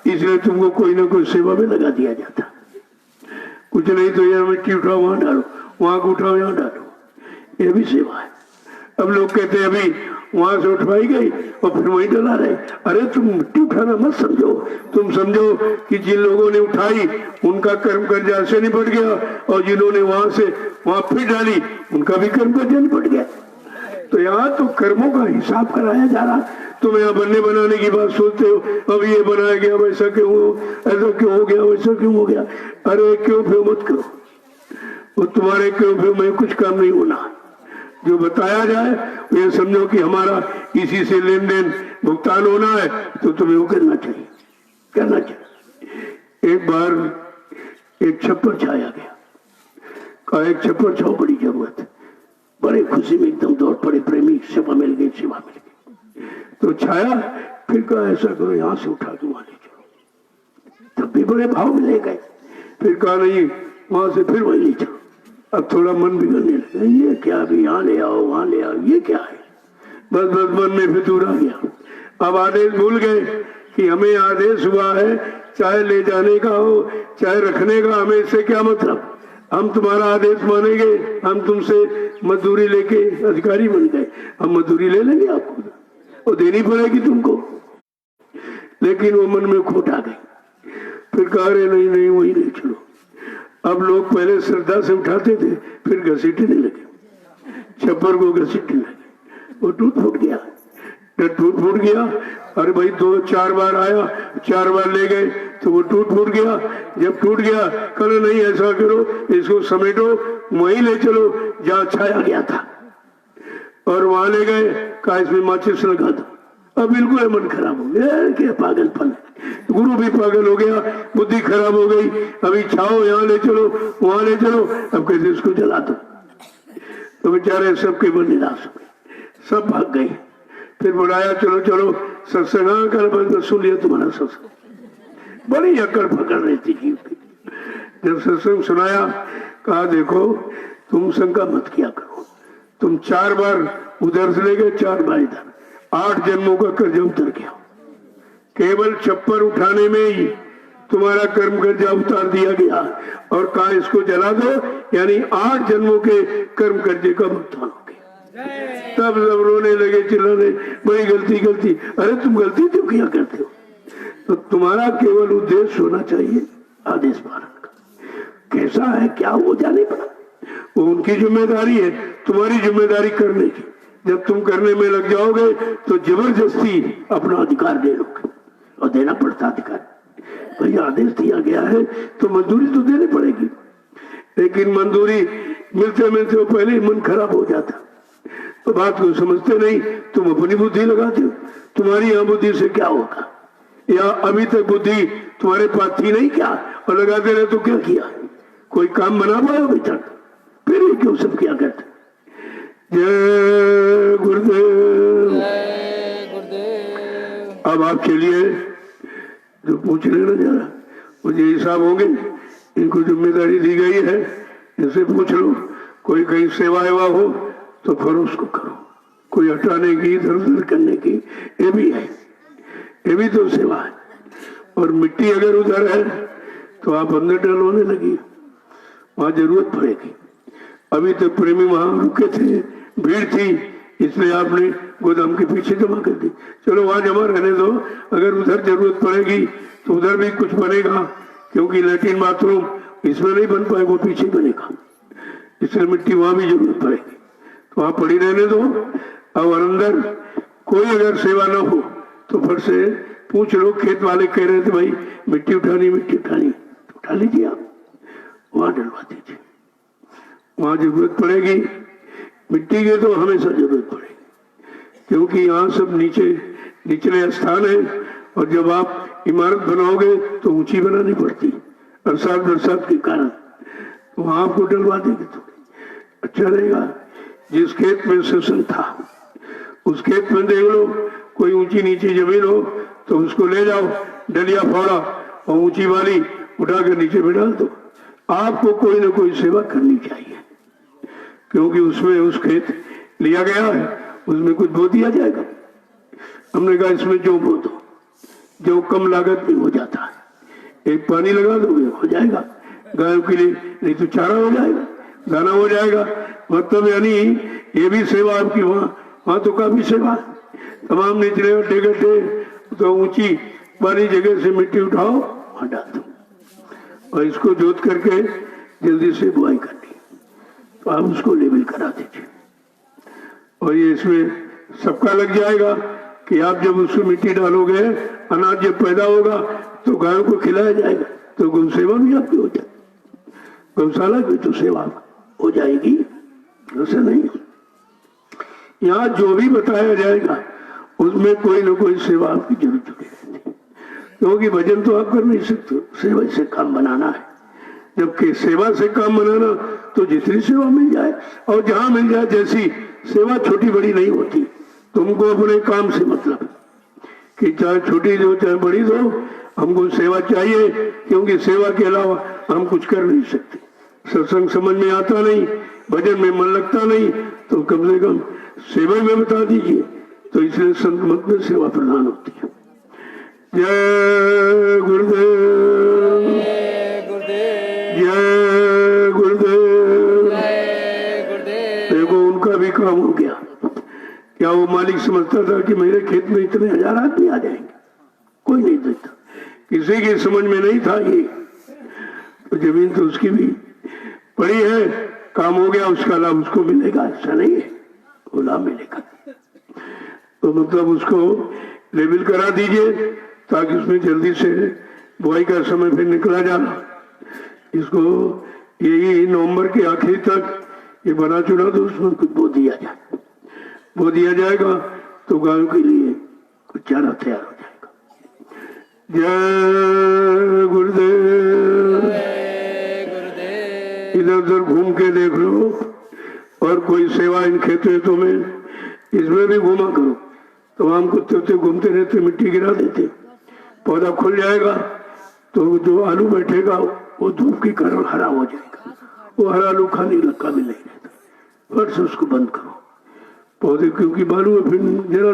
इसलिए तुमको कोई ना कोई सेवा में लगा दिया जाता। कुछ नहीं तो यहाँ मिट्टी उठाओ वहां डालो, वहां को उठाओ यहाँ डालो, ये भी सेवा है। अब लोग कहते हैं अभी वहां से उठवाई गई और फिर वहीं डला रहे। अरे तुम मिट्टी उठाना मत समझो, तुम समझो कि जिन लोगों ने उठाई उनका कर्म कर्जा से निपट गया, और जिन्होंने वहां से वहां फिर डाली उनका भी कर्म कर्जा निपट गया। तो यहाँ तो कर्मों का हिसाब कराया जा रहा। तुम यहाँ बनने बनाने की बात सोचते हो, अब ये बनाया गया, वैसा क्यों हो, ऐसा क्यों हो गया, वैसा क्यों हो गया। अरे क्यों फिर मत करो, वो तुम्हारे क्यों फिर में कुछ काम नहीं होना। जो बताया जाए ये समझो कि हमारा इसी से लेन देन भुगतान होना है, तो तुम्हें वो करना चाहिए, करना चाहिए। एक बार एक छप्पर छाया गया, कहा एक छप्पर छाओ, बड़ी जरूरत है। बड़े खुशी में एकदम दौड़ पड़े प्रेमी, सेवा मिल गई, सेवा मिल गई। तो छाया, फिर कहा ऐसा करो यहाँ से उठा के वहां ले चलो, तब भी बड़े भाव में ले गए। फिर कहा नहीं वहां से फिर वहीं ले चलो। अब थोड़ा मन बिगड़ने लगा, ये क्या, अभी यहाँ ले आओ वहां ले आओ, ये क्या है। बस बस मन में फितूर आ गया। अब आदेश भूल गए कि हमें आदेश हुआ है चाहे ले जाने का हो चाहे रखने का, हमें इससे क्या मतलब। हम तुम्हारा आदेश मानेंगे, हम तुमसे मजदूरी लेके अधिकारी बन गए, हम मजदूरी ले लेंगे आपको, वो देनी पड़ेगी तुमको। लेकिन वो मन में खोट आ गई। फिर कहा रहे नहीं नहीं वही नहीं, चलो। अब लोग पहले श्रद्धा से उठाते थे, फिर घसीटने लगे, छप्पर को घसीटने लगे, वो टूट फूट गया। जब टूट फूट गया, अरे भाई 2-4 बार आया, 4 बार ले गए तो वो टूट फूट गया। जब टूट गया, कल नहीं ऐसा करो, इसको समेटो, वहीं ले चलो जहाँ छाया गया था, और वहां ले गए, कहा इसमें माचिस लगा दो। अब बिल्कुल मन खराब हो गया, क्या पागलपन, गुरु भी पागल हो गया, बुद्धि खराब हो गई। अभी छाओ, यहाँ ले चलो, वहां ले चलो, अब कैसे इसको जला दो। तो बेचारे सबके मन निराश हो गए, सब भाग गए। फिर बुलाया, चलो चलो सत्संग कर, बंद सुन लिया तुम्हारा सत्संग। बड़ी अकड़ पकड़ रही थी जीव की। जब सत्संग सुनाया, कहा देखो तुम शंका मत किया करो, तुम 4 बार उधर से ले गए, 4 बार इधर, 8 जन्मों का कर्जा उतर गया। केवल छप्पर उठाने में ही तुम्हारा कर्म कर्जा उतार दिया गया, और कहा इसको जला दो, यानी 8 जन्मों के कर्म कर्जे का भुगतान हो गया। तब सब रोने लगे, चिल्लाने, बड़ी गलती गलती। अरे तुम गलती क्यों किया करते हो? तो तुम्हारा केवल उद्देश्य होना चाहिए आदेश पालन का। कैसा है क्या वो जाने पड़ा, वो उनकी जिम्मेदारी है, तुम्हारी जिम्मेदारी करने की। जब तुम करने में लग जाओगे तो जबरदस्ती अपना अधिकार दे लोगे, और देना पड़ता अधिकार। भाई आदेश दिया गया है तो मजदूरी तो देनी पड़ेगी, लेकिन मजदूरी मिलते मिलते वो पहले ही मन खराब हो जाता। तो बात को समझते नहीं, तुम अपनी बुद्धि लगाते हो। तुम्हारी यहाँ बुद्धि से क्या होगा? या अभी तक बुद्धि तुम्हारे पास थी नहीं क्या, और लगाते रहे तो क्या किया? कोई काम बना पाया अभी तक? फिर ये क्यों सब क्या करते? जय गुरुदेव। अब आप चलिए, जो पूछ लेना जरा, मुझे हिसाब होंगे, इनको जिम्मेदारी दी गई है, इनसे पूछ लो। कोई कहीं सेवा एवा हो तो फिर उसको करो, कोई हटाने की, इधर उधर करने की, ये भी है, ये भी तो सेवा है। और मिट्टी अगर उधर है तो आप अंदर डलवाने लगी, वहां जरूरत पड़ेगी। अभी तो प्रेमी वहां रुके थे, भीड़ थी, इसलिए आपने गोदाम के पीछे जमा कर दी। चलो वहां जमा रहने दो, अगर उधर जरूरत पड़ेगी तो उधर भी कुछ बनेगा, क्योंकि लैट्रिन बाथरूम इसमें नहीं बन पाएगा, वो पीछे बनेगा, इसलिए मिट्टी वहां भी जरूरत पड़ेगी, तो वहां पड़ी रहने दो। और अंदर कोई अगर सेवा न हो तो फिर से पूछ लो। खेत वाले कह रहे थे भाई मिट्टी उठानी, मिट्टी उठानी, तो उठा लीजिए, आप वहां डलवा दीजिए, वहां जरूरत पड़ेगी मिट्टी की, तो हमेशा जरूरत पड़ेगी, क्योंकि यहाँ सब निचले स्थान है, और जब आप इमारत बनाओगे तो ऊंची बनानी पड़ती, बरसात के कारण, तो वहां आपको डलवा देंगे तो अच्छा रहेगा। जिस खेत में सेशन था उस खेत में देख लो, कोई ऊंची नीची जमीन हो तो उसको ले जाओ, डलिया फोड़ा और ऊंची वाली उठाकर नीचे में डाल दो। आपको कोई ना कोई सेवा करनी चाहिए, क्योंकि उसमें उस खेत लिया गया है, उसमें कुछ बो दिया जाएगा। हमने कहा इसमें जो बो दो, जो कम लागत में हो जाता है, एक पानी लगा दोगे हो जाएगा, गायों के लिए, नहीं तो चारा हो जाएगा, दाना हो जाएगा। मतलब यानी ये भी सेवा आपकी, वहां तो काफी सेवा है। तमाम निचले गड्ढे तो ऊंची वाली जगह से मिट्टी उठाओ, वहां डाल दो, और इसको जोत करके जल्दी से बुआई करनी, तो आप उसको लेवल करा दीजिए। और ये इसमें सबका लग जाएगा कि आप जब उसको मिट्टी डालोगे, अनाज जब पैदा होगा तो गायों को खिलाया जाएगा, तो गौ सेवा भी आपकी हो जाएगी, गौशाला की तो सेवा हो जाएगी। ऐसा नहीं, यहाँ जो भी बताया जाएगा उसमें कोई ना कोई सेवा आपकी जरूर जुड़ी रहती है, क्योंकि भजन तो आप कर नहीं सकते, सेवा से काम बनाना है। जबकि सेवा से काम बनाना तो जितनी सेवा मिल जाए, और जहां मिल जाए, जैसी सेवा छोटी बड़ी नहीं होती। तुमको अपने काम से मतलब कि चाहे छोटी दो चाहे बड़ी दो, हमको सेवा चाहिए, क्योंकि सेवा के अलावा हम कुछ कर नहीं सकते। सत्संग समझ में आता नहीं, भजन में मन लगता नहीं, तो कम से कम सेवा में बता दीजिए। तो इसलिए संत मत में सेवा प्रदान होती है। जय गुरुदेव, जय गुरुदेव। वो मालिक समझता था कि मेरे खेत में इतने 1000 आदमी आ जाएंगे, कोई नहीं देता, किसी की समझ में नहीं था ये। तो जमीन तो उसकी भी पड़ी है, काम हो गया, उसका लाभ उसको मिलेगा, ऐसा नहीं है, वो लाभ मिलेगा। तो मतलब उसको लेबल करा दीजिए ताकि उसमें जल्दी से बुआई का समय फिर निकला जाना। इसको यही नवंबर के आखिर तक ये बना चुना तो उसमें कुछ बो दिया जाए, बो दिया जाएगा तो गायों के लिए कुछ चारा तैयार हो जाएगा। जय गुरुदेव। इधर उधर घूम के देख लो, और कोई सेवा इन खेतों में इसमें भी घूमा करो। तो आम कुत्ते उत्ते घूमते रहते, मिट्टी गिरा देते, पौधा खुल जाएगा तो जो आलू बैठेगा वो धूप के कारण हरा हो जाएगा, वो हरा आलू खाने लगा भी नहीं रहता। फट से उसको बंद करो पौधे, क्योंकि बालू में फिर जरा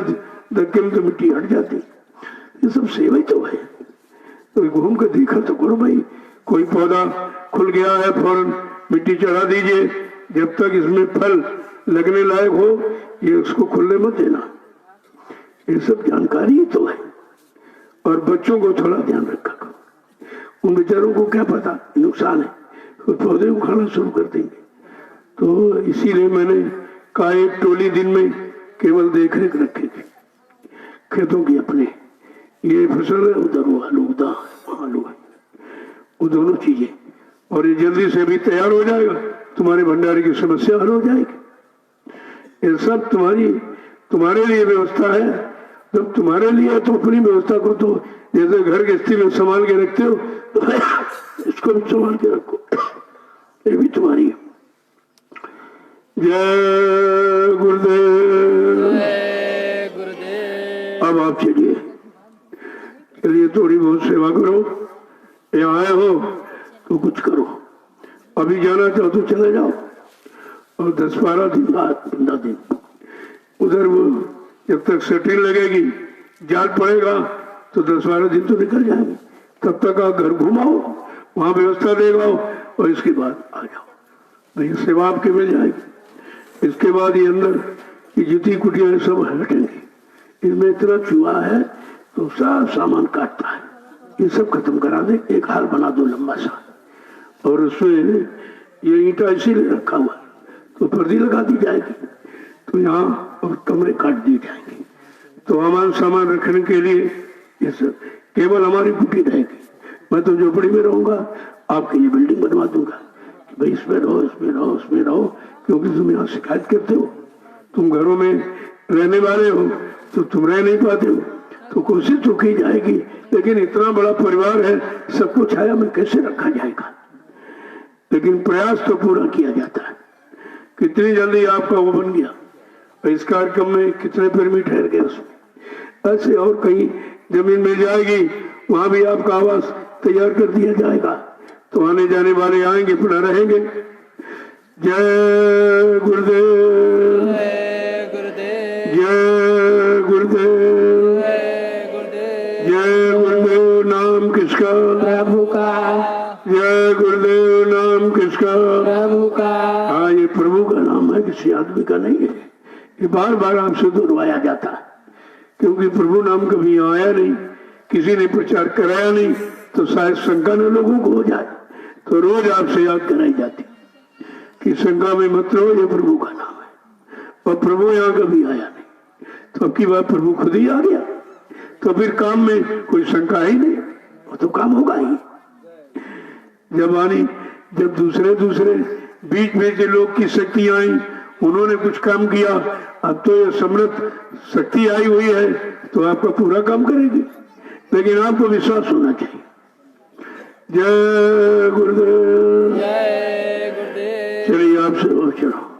धक्के में तो मिट्टी हट जाती। ये सब सेवा ही तो है। तो घूम कर देखा तो करो भाई, कोई पौधा खुल गया है फौरन मिट्टी चढ़ा दीजिए, जब तक इसमें फल लगने लायक हो ये उसको खुलने मत देना। ये सब जानकारी ही तो है। और बच्चों को थोड़ा ध्यान रखा करो, उन बेचारों को क्या पता नुकसान है, तो पौधे उखाड़ना शुरू कर देंगे। तो इसीलिए मैंने कहा एक टोली दिन में केवल देख रेख रखेगी खेतों की अपने, ये फसल है, उधर वो आलू, उधर आलू है, वो दोनों चीजें, और ये जल्दी से भी तैयार हो जाएगा, तुम्हारे भंडारे की समस्या हल हो जाएगी। ये सब तुम्हारे लिए व्यवस्था है। जब तुम्हारे लिए तो अपनी व्यवस्था को तो जैसे घर गृहस्थी में संभाल के रखते हो तो इसको भी संभाल के रखो, ये भी तुम्हारी है। जय गुरुदेव। अब आप चलिए थोड़ी बहुत सेवा करो, यहाँ आए हो तो कुछ करो, अभी जाना चाहो तो चले जाओ, और 10-12 दिन बाद 15 दिन उधर वो जब तक सेटिंग लगेगी, जाल पड़ेगा तो 10-12 दिन तो निकल जाएंगे। तब तक आप घर घुमाओ, वहां व्यवस्था देगा, और इसके बाद आ जाओ, भाई सेवा आपके मिल जाएगी। इसके बाद ये अंदर ये जितनी कुटियां सब हटेंगी, इनमें इतना चूहा है तो सब सामान काटता है, ये सब खत्म करा दे, एक हाल बना दो लंबा सा, और उसमें ये ईंटा इसीलिए रखा हुआ तो पर्दी लगा दी जाएगी, तो यहाँ और कमरे काट दिए जाएंगे। तो सामान रखने के लिए ये सब केवल हमारी कुटी रहेगी। मैं तो झोपड़ी में रहूंगा, आपके लिए बिल्डिंग बनवा दूंगा, भाई इसमें रहो, इसमें रहो, उसमें रहो, क्योंकि तुम यहाँ शिकायत करते हो, तुम घरों में रहने वाले हो तो तुम रह नहीं पाते हो, तो कोशिश तो की जाएगी, लेकिन इतना बड़ा परिवार है, सबको छाया में कैसे रखा जाएगा, लेकिन प्रयास तो पूरा किया जाता है। कितनी जल्दी आपका वो बन गया, इस कार्यक्रम में कितने प्रेमी ठहर गए उसमें, ऐसे और कहीं जमीन मिल जाएगी, वहां भी आपका आवास तैयार कर दिया जाएगा, तो आने जाने वाले आएंगे, अपना रहेंगे। जय गुरुदेव। जय गुरुदेव। जय गुरुदेव। नाम किसका? प्रभु का। जय गुरुदेव। नाम किसका? प्रभु का। हाँ, ये प्रभु का नाम है, किसी आदमी का नहीं है। ये बार बार आपसे दोहराया जाता है, क्योंकि प्रभु नाम कभी आया नहीं, किसी ने प्रचार कराया नहीं, तो शायद शंका न लोगों को हो जाए, तो रोज आपसे याद कराई जाती कि शंका में मत रहो, ये प्रभु का नाम है, और प्रभु यहाँ कभी आया नहीं। तो अब की बात प्रभु खुद ही आ गया, तो फिर काम में कोई शंका ही नहीं, वो तो काम होगा ही। जब दूसरे बीच में जो लोग की शक्ति आई, उन्होंने कुछ काम किया, अब तो ये समृद्ध शक्ति आई हुई है, तो आपका पूरा काम करेगी, लेकिन आपको विश्वास होना चाहिए। जय गुरुदेव। जय गुरुदेव। चलिए आपसे चलो।